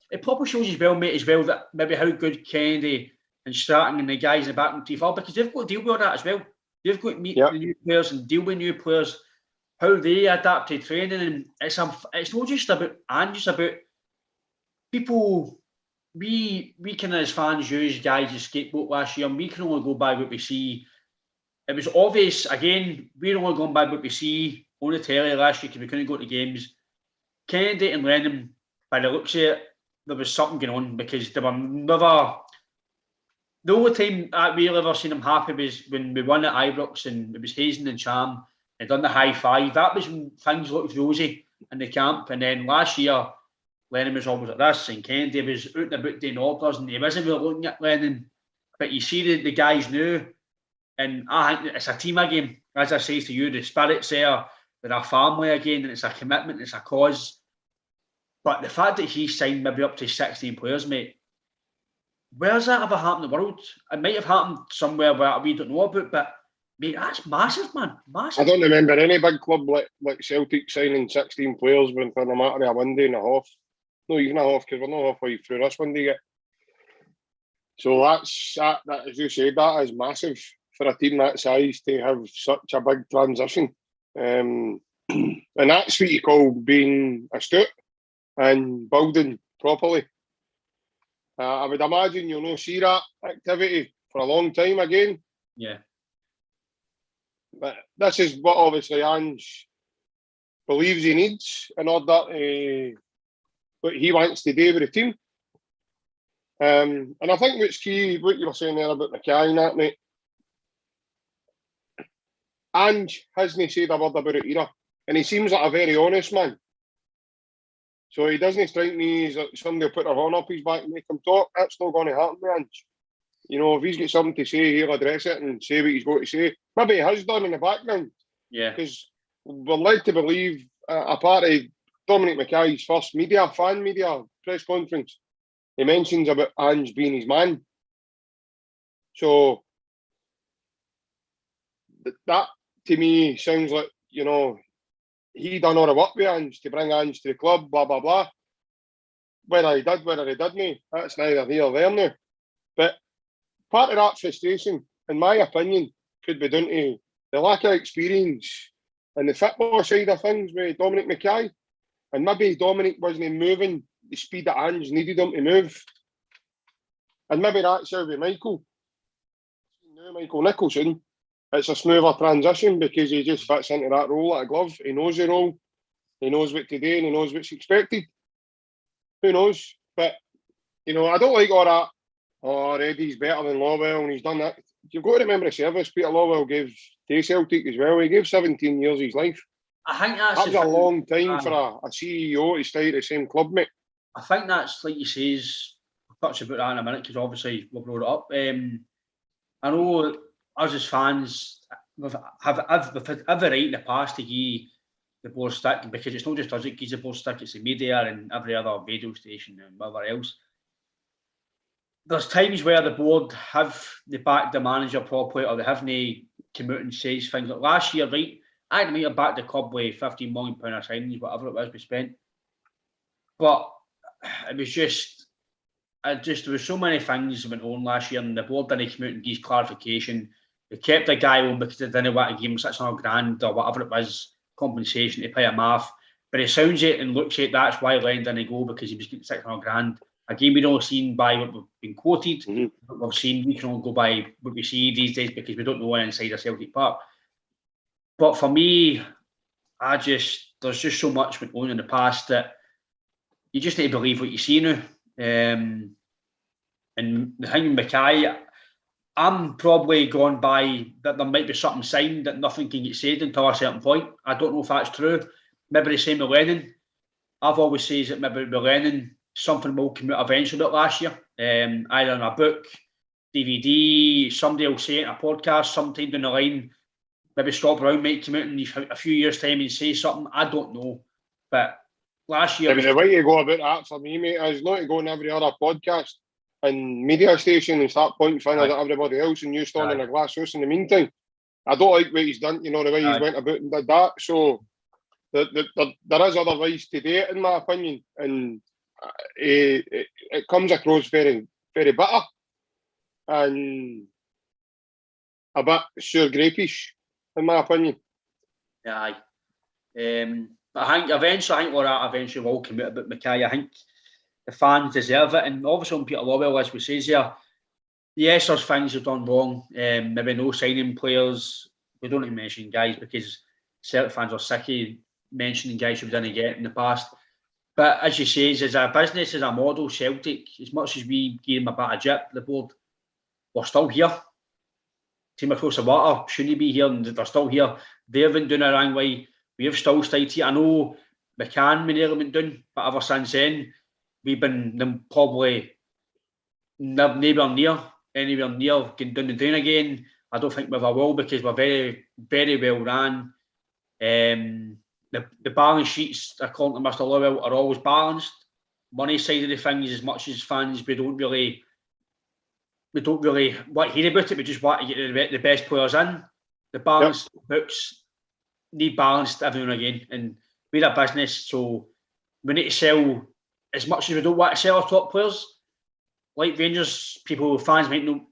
It probably shows you as well, that maybe how good Kennedy and Stratton and the guys in the back team are, because they've got to deal with that as well. They've got to meet the new players and deal with new players, how they adapt to training, and it's not just about it's about people. We can, as fans, use guys as scapegoat last year, and we can only go by what we see. It was obvious, again, we're only going by what we see on the telly last year because we couldn't go to games. Kennedy and Lennon, by the looks of it, there was something going on, because they were never... The only time that we ever seen them happy was when we won at Ibrox, and it was Hazen and Cham, and done the high five. That was when things looked rosy in the camp. And then last year, Lennon was always like this, and Kennedy was out and about doing orders, and he wasn't really looking at Lennon. But you see the guys now, and I think it's a team again. As I say to you, the spirit's there, they're a family again, and it's a commitment, it's a cause. But the fact that he signed maybe up to 16 players, mate, where's that ever happened in the world? It might have happened somewhere where we don't know about, but mate, that's massive, man. Massive. I don't remember any big club like Celtic signing 16 players within a matter of a window and a half. Not even a half, because we're not halfway through this window yet. So that, as you said, that is massive for a team that size to have such a big transition. And that's what you call being astute and building properly. I would imagine you'll not see that activity for a long time again. Yeah. But this is what obviously Ange believes he needs in order to what he wants to do with the team. And I think what's key, what you were saying there about Mackay and that, mate, Ange hasn't said a word about it either. And he seems like a very honest man. So he doesn't strike me as somebody will put their horn up his back and make him talk. That's not going to happen with Ange. You know, if he's got something to say, he'll address it and say what he's got to say. Maybe he has done in the background. Yeah. Because we're led to believe, a part of Dominic Mackay's first fan media press conference, he mentions about Ange being his man. So that, to me, sounds like, you know, he done all the work with Ange to bring Ange to the club, blah, blah, blah. Whether he didn't, that's neither here nor there now. But part of that frustration, in my opinion, could be down to the lack of experience and the football side of things with Dominic Mackay. And maybe Dominic wasn't moving the speed that Ange needed him to move. And maybe that's how with Michael. Now Michael Nicholson, it's a smoother transition because he just fits into that role like a glove. He knows the role, he knows what to do, and he knows what's expected. Who knows? But, you know, I don't like all that, oh, Eddie's better than Lawwell and he's done that. You've got to remember the service Peter Lawwell gave to Celtic as well. He gave 17 years of his life. I think that was a long time for a CEO to stay at the same club, mate. I think that's, like you say, we'll touch about that in a minute because obviously we brought it up. I know us as fans have every right in the past to give the board stick, because it's not just us that gives the board stick, it's the media and every other radio station and whatever else. There's times where the board have they backed the manager properly, or they haven't come out and says things like last year, right? I might have backed the club with £15 million of signings, whatever it was we spent. But it was just there was so many things that went on last year, and the board didn't come out and give clarification. They kept the guy on because they didn't want to give him £600,000 or whatever it was, compensation to pay him off. But it sounds it and looks it, that's why Len didn't go, because he was getting £600,000. Again, we don't seen by what we've been quoted. What we've seen, we can only go by what we see these days because we don't know inside a Celtic Park. But for me, there's just so much went on in the past that you just need to believe what you see now. And the thing with Mackay, I'm probably gone by that there might be something signed that nothing can get said until a certain point. I don't know if that's true. Maybe the same with Lennon. I've always said that maybe with Lennon, something will come out eventually about last year. Either in a book, DVD, somebody will say it in a podcast sometime down the line. Maybe Scott Brown might come out in a few years' time and say something. I don't know. But last year... the way to go about that for me, mate, is not to go on every other podcast and media station and start pointing fingers at everybody else and you stand in a glass house in the meantime. I don't like what he's done, the way he's went about and did that. So there is other ways to do it, in my opinion. And it comes across very, very bitter and a bit sure grapish, in my opinion. Aye. But I think eventually will come out about Mackay. I think the fans deserve it. And obviously on Peter Lawwell, as we say here, yes, there's things have done wrong. Maybe no signing players. We don't even mention guys because Celtic fans are sick of mentioning guys who we didn't get in the past. But as you say, as a business, as a model, Celtic, as much as we gave them a bit of jip, the board, we're still here. Team across the water shouldn't be here, and they're still here. They've been doing it the wrong way. We have still stayed here. I know McCann nearly went down, but ever since then, we've been probably anywhere near getting down and down again. I don't think we ever will, because we're very, very well ran. The balance sheets, according to Mr. Lawwell, are always balanced. Money side of the things, as much as fans, we don't really want to hear about it. We just want to get the best players in. The balance books need balanced every now and again, and we're a business, so we need to sell as much as we don't want to sell our top players. Like Rangers, fans might not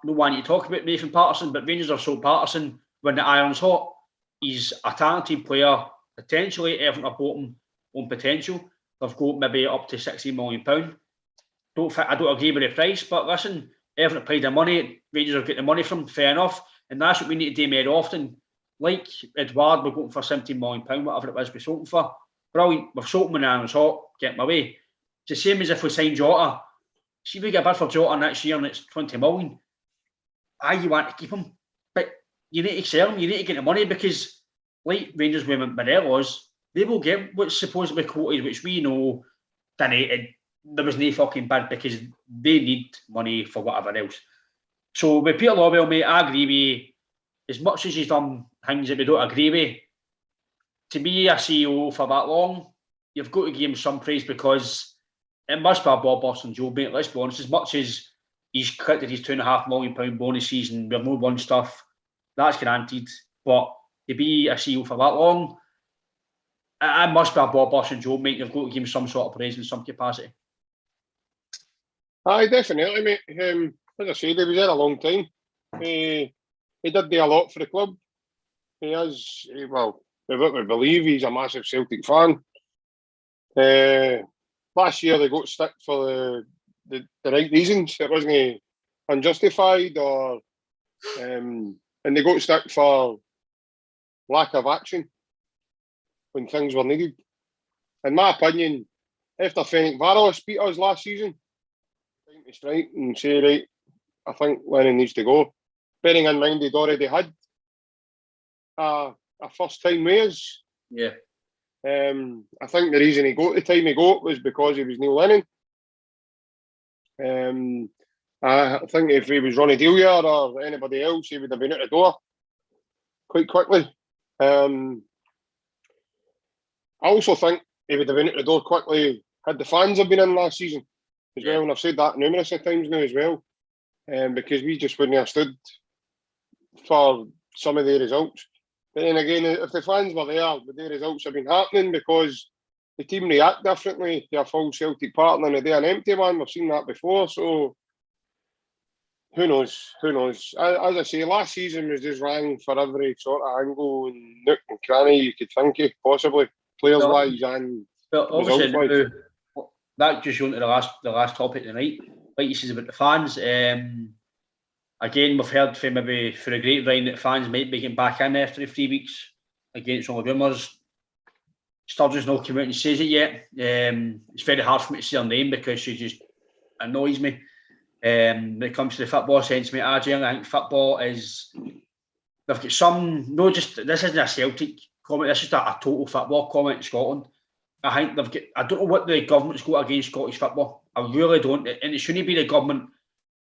want to talk about Nathan Patterson, but Rangers are so Patterson when the iron's hot. He's a talented player. Potentially, Everton are bought him on potential. They've got maybe up to £16 million. I don't agree with the price, but listen, Everton paid the money. Rangers have got the money from, fair enough, and that's what we need to do more often. Like Edouard, we're going for £17 million, whatever it was we sold him for. Brilliant. We've sold him when the iron's hot. Get him away. It's the same as if we signed Jota. See if we get a bid for Jota next year and it's 20 million. You want to keep him, but you need to sell him. You need to get the money, because like Rangers with Morelos, they will get what's supposedly quoted, which we know there was no fucking bid, because they need money for whatever else. So with Peter Lawwell, mate, I agree with, as much as he's done things that we don't agree with, to be a CEO for that long, you've got to give him some praise, because it must be a Bob Boston job, mate. Let's be honest. As much as he's collected his £2.5 million bonuses and we've no won stuff, that's granted. But to be a CEO for that long, it must be a Bob Boston job, mate. You've got to give him some sort of praise in some capacity. Aye, definitely, mate. As I said, he was there a long time. He did do a lot for the club. We believe he's a massive Celtic fan. Last year they got stick for the right reasons. It wasn't unjustified, and they got stick for lack of action when things were needed. In my opinion, after Ferencváros beat us last season, time to strike and say, right, I think Lennon needs to go. Bearing in mind he'd already had a first time with us. Yeah. I think the reason he got the time he got was because he was Neil Lennon. I think if he was Ronnie Delia or anybody else, he would have been out the door quite quickly. I also think he would have been out the door quickly had the fans have been in last season as well, and I've said that numerous of times now as well, because we just wouldn't have stood for some of the results. But then again, if the fans were there, would the results have been happening because the team react differently to a full Celtic partner than they do an empty one? We've seen that before, so who knows? Who knows? As I say, last season was just rang for every sort of angle and nook and cranny you could think of, possibly players-wise and But obviously, results-wise. that just on to the last topic tonight. Like you said about the fans, again, we've heard from maybe for a grapevine that fans might be getting back in after the 3 weeks against all the rumours. Sturgeon's not come out and says it yet. It's very hard for me to say her name because she just annoys me. When it comes to the football sense, mate, I think football is, they've got some, no, just, this isn't a Celtic comment, this is just a total football comment in Scotland. I think they've got, I don't know what the government's got against Scottish football. I really don't. And it shouldn't be the government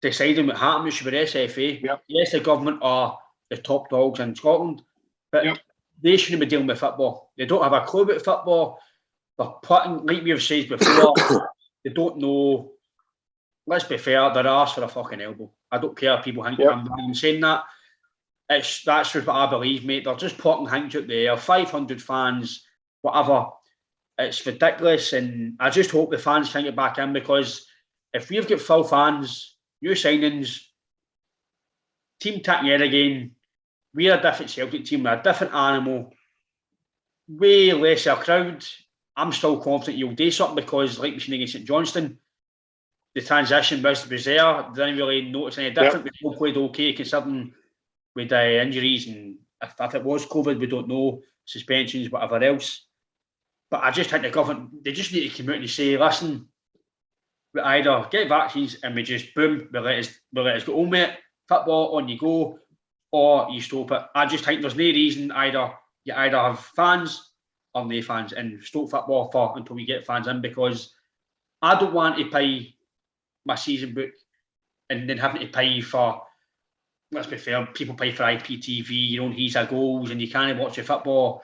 deciding what happens. It should be the SFA. Yep. Yes, the government are the top dogs in Scotland, but they shouldn't be dealing with football. They don't have a clue about football. They're putting, like we've said before, they don't know. Let's be fair, they're arse for a fucking elbow. I don't care if people think I'm saying that. That's just what I believe, mate. They're just putting things out there. 500 fans, whatever. It's ridiculous, and I just hope the fans can get back in, because if we've got full fans, new signings, team taking in again, we're a different Celtic team, we're a different animal, way lesser crowd. I'm still confident you'll do something, because like we seen against St Johnstone, the transition was there. Didn't really notice any different. We all played okay, considering with the injuries, and if it was COVID, we don't know, suspensions, whatever else. But I just think the government, they just need to come out and say, listen, we either get vaccines and we just boom, we let us go home, mate. Football, on you go, or you stop it. I just think there's no reason you either have fans or no fans and stop football for until we get fans in, because I don't want to pay my season book and then having to pay for, let's be fair, people pay for IPTV, you don't he's a goals and you can't watch your football.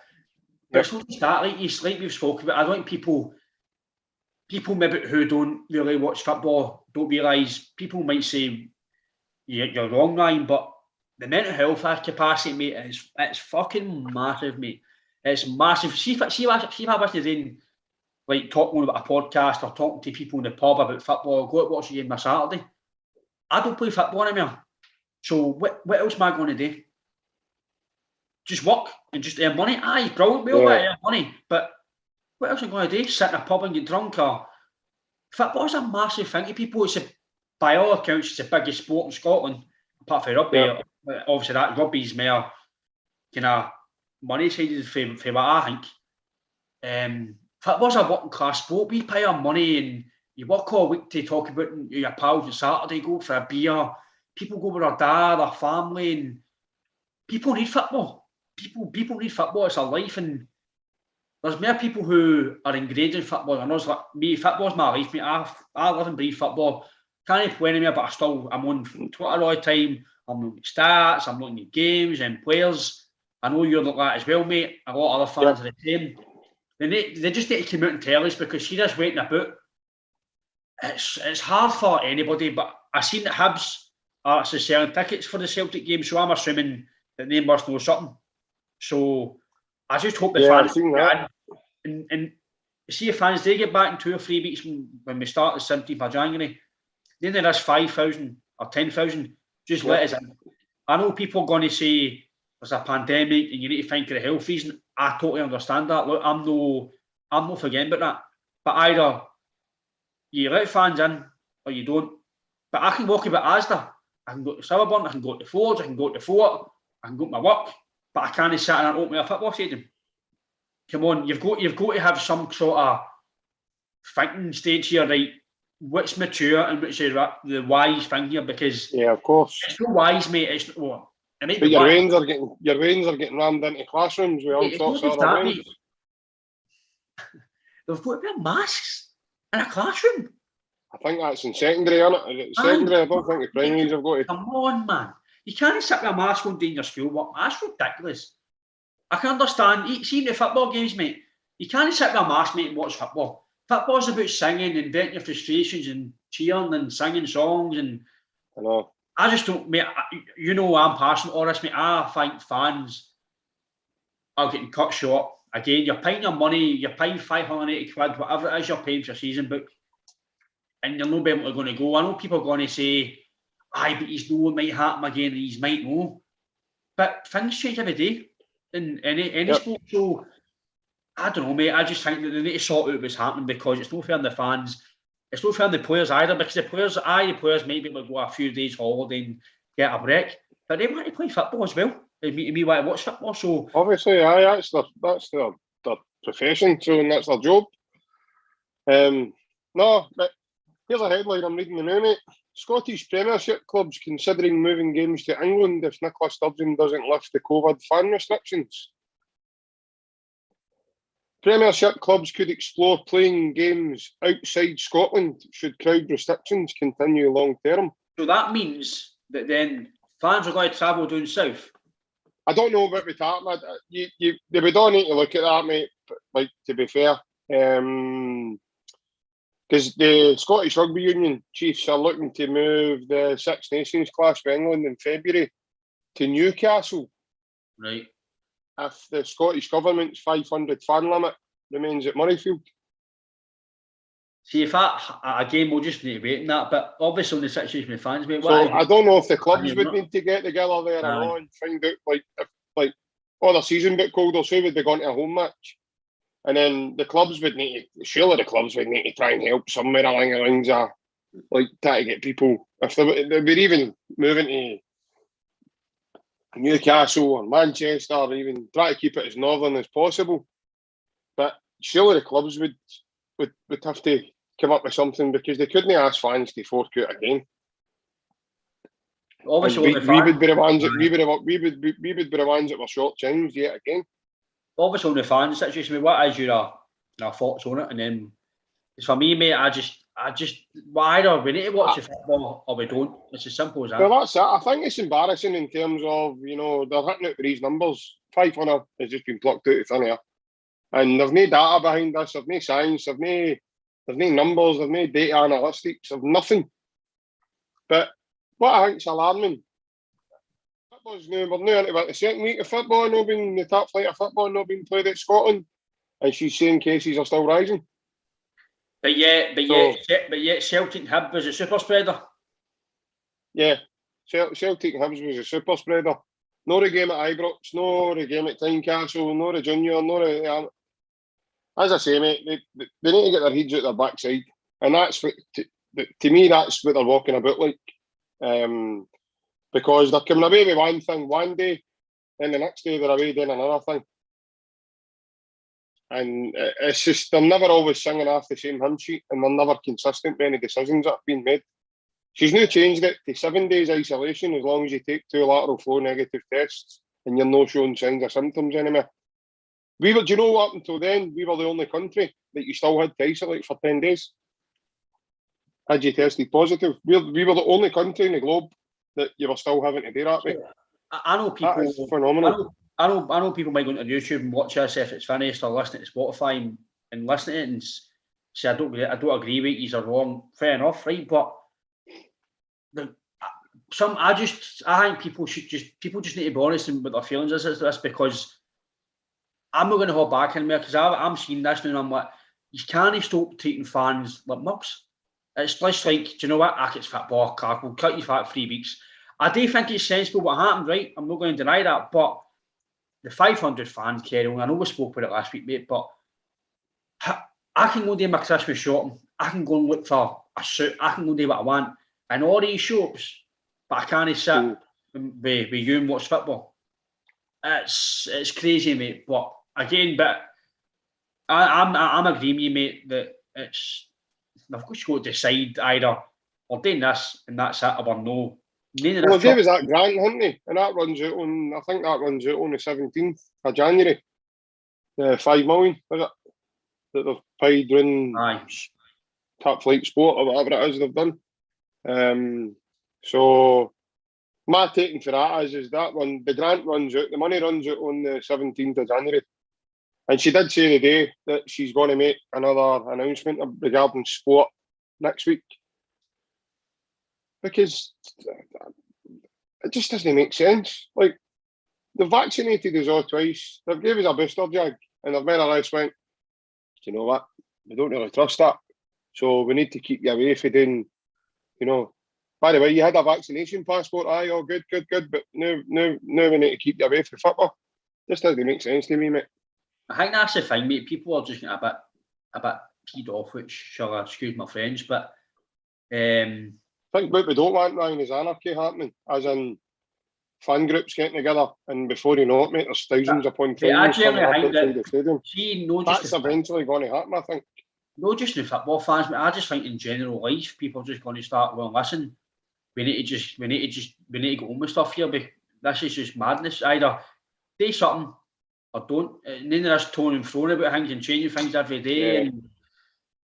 But it's not just that, like we've spoken about. I don't think people maybe who don't really watch football don't realise, people might say you're wrong, Ryan, but the mental health capacity, mate, it's fucking massive, mate. It's massive. See if I was doing, like, talking about a podcast or talking to people in the pub about football, go out watch a game on Saturday. I don't play football anymore. So what else am I going to do? Just work and just earn money? Aye, brilliant, we all want to earn money, but what else am I going to do? Sit in a pub and get drunk? Or football's a massive thing to people. It's by all accounts, it's the biggest sport in Scotland, apart from rugby. Obviously, that rugby's more kind of money sided for what I think. Football's a working class sport. We pay our money and you work all week to talk about your pals on Saturday, go for a beer. People go with their dad, their family, and people need football. People need football. It's their life, and there's more people who are ingrained in football than us. Like me, football's my life, mate. I live and breathe football. Can't play anymore, but I'm on Twitter all the time. I'm looking at stats, I'm looking at games and players. I know you're like that as well, mate. A lot of other fans are the same. They just need to come out and tell us, because see this waiting about. It's hard for anybody, but I seen that Hibs are actually selling tickets for the Celtic game, so I'm assuming that they must know something. So I just hope the fans get in, and see if fans they get back in 2 or 3 weeks when we start the 17th of January. Then there is 5,000 or 10,000. Just let us in. I know people are going to say there's a pandemic and you need to think of the health reason. I totally understand that. Look, I'm no forgetting about that. But either you let fans in or you don't. But I can walk about Asda. I can go to Silverburn, I can go to Forge, I can go to Fort, I can go to my work, but I can't sit in an open air football stadium. Come on, you've got to have some sort of thinking stage here, right? What's mature and what's the wise thing here? Because of course, it's not wise, mate. It's well, but your veins are getting rammed into classrooms with all sorts of other ways. They've got to wear masks in a classroom. I think that's in secondary, isn't it? Is it secondary? I don't think the primaries have got it. Come on, man. You can't sit with a mask on doing your schoolwork. That's ridiculous. I can understand. See the football games, mate. You can't sit with a mask, mate, and watch football. Football's about singing and venting your frustrations and cheering and singing songs. And I know. I just don't, mate. You know, I'm passionate on this, mate. I think fans are getting cut short. Again, you're paying your money, you're paying 580 quid, whatever it is you're paying for your season book, and you're not able to going to go. I know people are going to say, aye, but he's know it might happen again, and he's might know. But things change every day in any sport. So, I don't know, mate. I just think that they need to sort out what's happening, because it's not fair on the fans. It's not fair on the players either, because the players might be able to go a few days holiday and get a break, but they want to play football as well. Me want to watch football, so obviously, aye, that's their profession, so that's their job. No, but here's a headline I'm reading now, mate. Scottish Premiership clubs considering moving games to England if Nicola Sturgeon doesn't lift the COVID fan restrictions. Premiership clubs could explore playing games outside Scotland should crowd restrictions continue long term. So that means that then fans are going to travel down south. I don't know about that. We don't need to look at that, mate. Like, to be fair, because the Scottish Rugby Union chiefs are looking to move the Six Nations clash for England in February to Newcastle. Right. If the Scottish Government's 500 fan limit remains at Murrayfield. See, if that, again, we'll just need to wait on that, but obviously on the situation with fans, mate. So I don't know if the clubs would need to get together there and find out, like, the season book holders who would be going to a home match. And then the clubs would need to, surely the clubs would need to try and help somewhere along the lines of, like, try to get people, if they were even moving to Newcastle or Manchester, or even try to keep it as northern as possible. But surely the clubs would have to come up with something, because they couldn't ask fans to fork out again. Obviously, we would be the ones that we would be the ones that were short-changed yet again. Obviously, on the fan situation, what is your thoughts on it? And then, for me, mate, I just either we need to watch the football or we don't. It's as simple as that. Well, that's it. I think it's embarrassing in terms of, you know, they're hitting out with these numbers. 500 has just been plucked out of thin air, and there's no data behind this. There's no science. There's no numbers. There's no data analytics. There's nothing. But what I think is alarming, football's now, we're now into about the second week of football, the top flight of football not being played at Scotland, and she's saying cases are still rising. But yet, Celtic Hib was a super spreader. Yeah, Celtic Hibs was a super spreader. No the game at Ibrox, no the game at Tynecastle, no the junior, no the. As I say, mate, they need to get their heads out their backside, and that's what, to me, that's what they're walking about like. Because they're coming away with one thing one day, then the next day they're away doing another thing. And it's just, they're never always singing off the same hymn sheet, and they're never consistent with any decisions that have been made. She's now changed it to 7 days isolation as long as you take 2 lateral flow negative tests and you're not showing signs of symptoms anymore. Do you know what, up until then, we were the only country that you still had to isolate for 10 days. Had you tested positive? We were the only country in the globe that you were still having to do that with. I know people. That is phenomenal. I know people might go into YouTube and watch this if it's finished, or listening to Spotify and listening to it and say I don't agree with you, are wrong. Fair enough, right? But I think people just need to be honest with their feelings as this, because I'm not going to hold back in there, because I'm seeing this now and I'm like, you can't stop treating fans like mugs. It's just like, do you know what? It's football, Clark. We'll cut you for 3 weeks. I do think it's sensible what happened, right? I'm not going to deny that, but the 500 fans carry on. I know we spoke about it last week, mate, but I can go do my Christmas shopping. I can go and look for a suit. I can go do what I want in all these shops, but I can't sit with you and watch football. It's crazy, mate. But again, I'm agreeing with you, mate, that they've got to decide either we're doing this and that's it, or no. Well, they gave us that grant, haven't they? And that runs out on, I think that runs out on the 17th of January. The 5 million, is it? That they've paid in top flight sport or whatever it is they've done. So my taking for that is that when the grant runs out, the money runs out on the 17th of January. And she did say today that she's going to make another announcement regarding sport next week. Because it just doesn't make sense. Like, they've vaccinated us all twice. They've gave us a booster jab, and they've more or less went, do you know what? We don't really trust that. So we need to keep you away from doing, By the way, you had a vaccination passport. Aye, all good. But now we need to keep you away from football. Just doesn't make sense to me, mate. I think that's the thing, mate. People are just getting a bit peed off, which shall I excuse my French, but think what we don't want, Ryan, is anarchy happening, as in fan groups getting together, and before you know it, mate, there's thousands upon thousands coming up outside the stadium. That's eventually going to happen, I think. Not just the football fans, but I just think in general life, people are just going to start, well, listen, we need to go on with stuff here, but this is just madness. Either do something or don't. None of this tone and throwing about things and changing things every day. Yeah.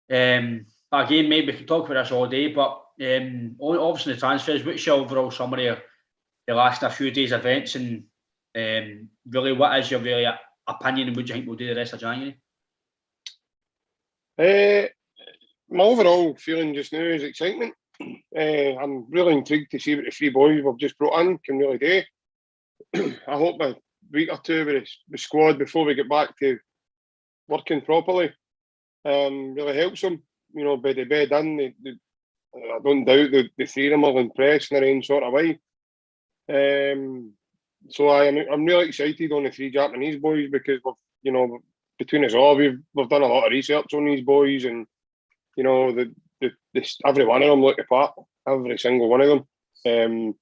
And but again, maybe we can talk about this all day, but obviously the transfers, what's your overall summary of the last few days events, and really what is your really opinion and what do you think we'll do the rest of January? My overall feeling just now is excitement. I'm really intrigued to see what the three boys we've just brought in can really do. I hope a week or two with the squad before we get back to working properly really helps them. By the bed in, I don't doubt the three of them will impress in their own sort of way. So I'm really excited on the three Japanese boys because between us all we've done a lot of research on these boys, and every one of them look apart, every single one of them.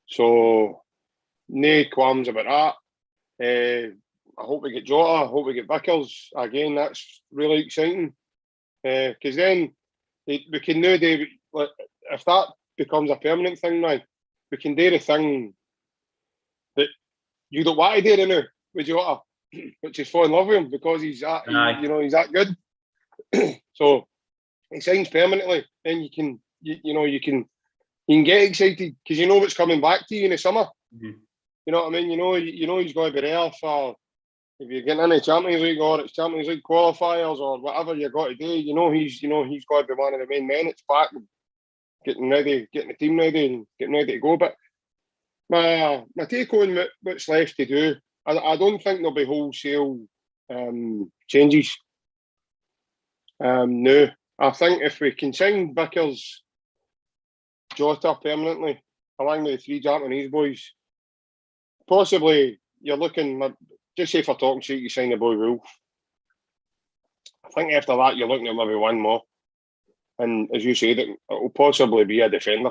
So no qualms about that. I hope we get Jota. I hope we get Vickers. Again, that's really exciting because then we can now do, if that becomes a permanent thing now, we can do the thing that you don't want to do now with Jota, which is fall in love with him because he's that he's that good. So he signs permanently, then you can get excited because you know what's coming back to you in the summer. Mm-hmm. You know what I mean? You know he's going to be there for if you're getting into Champions League or it's Champions League qualifiers or whatever you've got to do. He's got to be one of the main men. It's back, getting ready, getting the team ready, and getting ready to go. But my take on what's left to do, I don't think there'll be wholesale changes. No, I think if we can sign Vickers, Jota permanently, along with the three Japanese boys, possibly you're looking, just say for talking shit, you sign the boy Wolf. I think after that you're looking at maybe one more. And as you said, it'll possibly be a defender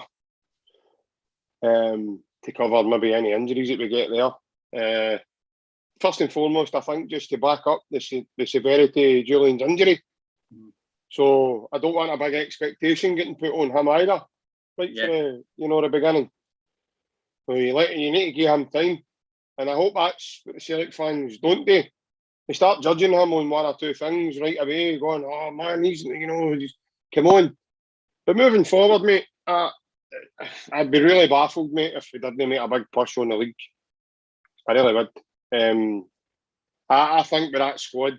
to cover maybe any injuries that we get there. First and foremost, I think just to back up the severity of Julian's injury. So I don't want a big expectation getting put on him either. For the beginning. So you need to give him time. And I hope that's what the Celtic fans don't do. They start judging him on one or two things right away, going, oh man, he's, just come on. But moving forward, mate, I'd be really baffled, mate, if we didn't make a big push on the league. I really would. I think with that squad,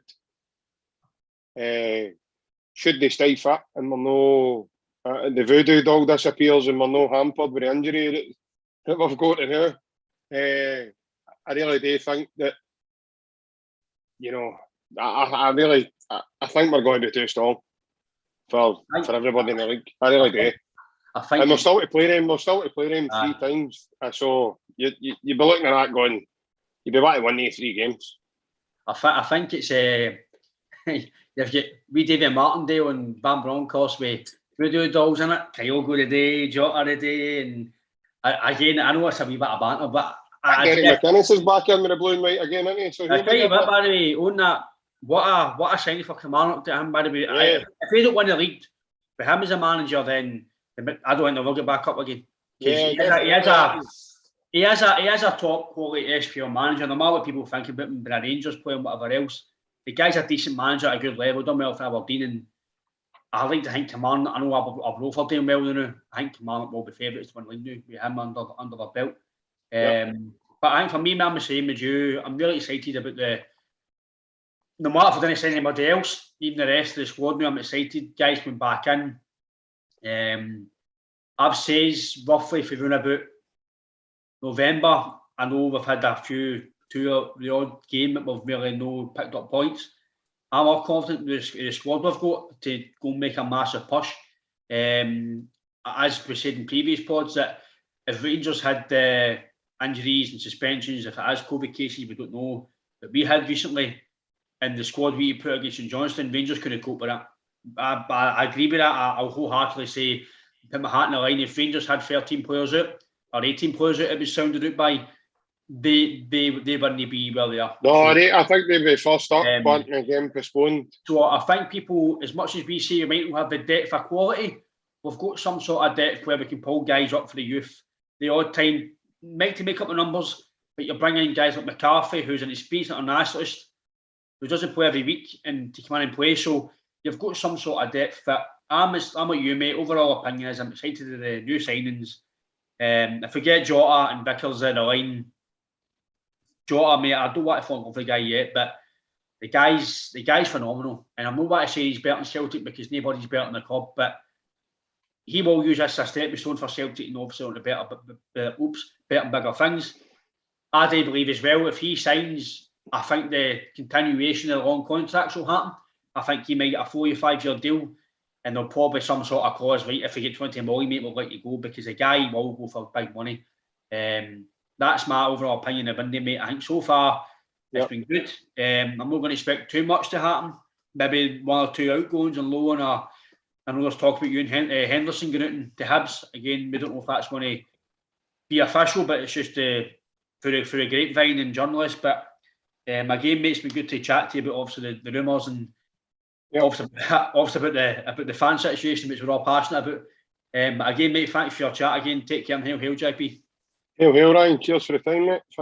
should they stay fit and we're no, the voodoo doll disappears and we're no hampered with the injury that we've got to now, I really do think that, I think we're going to be too strong for everybody in the league. I really do. And we're still to play them. We're still to play them 3 times. So you'd be looking at that going, you'd be able to win these 3 games. I think it's you've got wee David Martindale and Van Bronckhorst with voodoo dolls in it. Kyogo today, Jota today, and again, I know it's a wee bit of banter, but Derek McInnes is back in with the blue and white again, isn't he? So I tell you what, by the way, on that, what a signing for Kilmarnock to him, by the way. Yeah. If they don't win the league, for him as a manager, then I don't think they'll get back up again. Yeah, he is a top quality SPL manager. No matter what people think about him, being a Rangers player and whatever else, the guy's a decent manager at a good level. Done well for Aberdeen, and I like to think Kilmarnock, I know Aberdeen doing well now. I think Kilmarnock will be favourites to win league now with him under their belt. But I think for me, I'm the same as you. I'm really excited about no matter if I didn't sign anybody else, even the rest of the squad now, I'm excited. Guys coming back in. I've said roughly if we're going about November, I know we've had the odd game that we've really no picked up points. I'm more confident with the squad we've got to go and make a massive push. As we said in previous pods, that if Rangers had injuries and suspensions, if it has COVID cases, we don't know, that we had recently, and the squad we put against St Johnstone, Rangers couldn't cope with that. I agree with that. I'll wholeheartedly say, put my hat in the line, if Rangers had 13 players out, or 18 players out, it was sounded out by, they wouldn't be where they are. No, so, I think they'd be first up, but again postponed. So I think people, as much as we say we might not have the depth of quality, we've got some sort of depth where we can pull guys up for the youth. The odd time, might to make up the numbers, but you're bringing in guys like McCarthy, who's an experienced internationalist, who doesn't play every week, and to come in and play. So you've got some sort of depth. But I'm like you, mate. Overall opinion is I'm excited of the new signings. If we get Jota and Vickers in the line, Jota, mate, I don't want to fall in love with the guy yet, but the guy's phenomenal. And I'm not going to say he's better than Celtic because nobody's better than the club, but he will use this as a stepping stone for Celtic and obviously on the better and bigger things. I do believe as well, if he signs, I think the continuation of the long contracts will happen. I think he might get a 4 or 5 year deal, and there'll probably some sort of clause, right? If we get 20 million, mate, we'll let you go because the guy will go for big money. That's my overall opinion of Indy, mate. I think so far it's been good. I'm not going to expect too much to happen. Maybe 1 or 2 outgoings and loan. I know there's talk about you and Henderson going out to Hibs. Again, we don't know if that's going to be official, but it's just for a grapevine and journalists. But again, mate, it's been good to chat to you about obviously the rumours and obviously about the fan situation, which we're all passionate about. Again, mate, thanks for your chat again. Take care and hail, JP. Hail, Ryan. Cheers for the time, mate.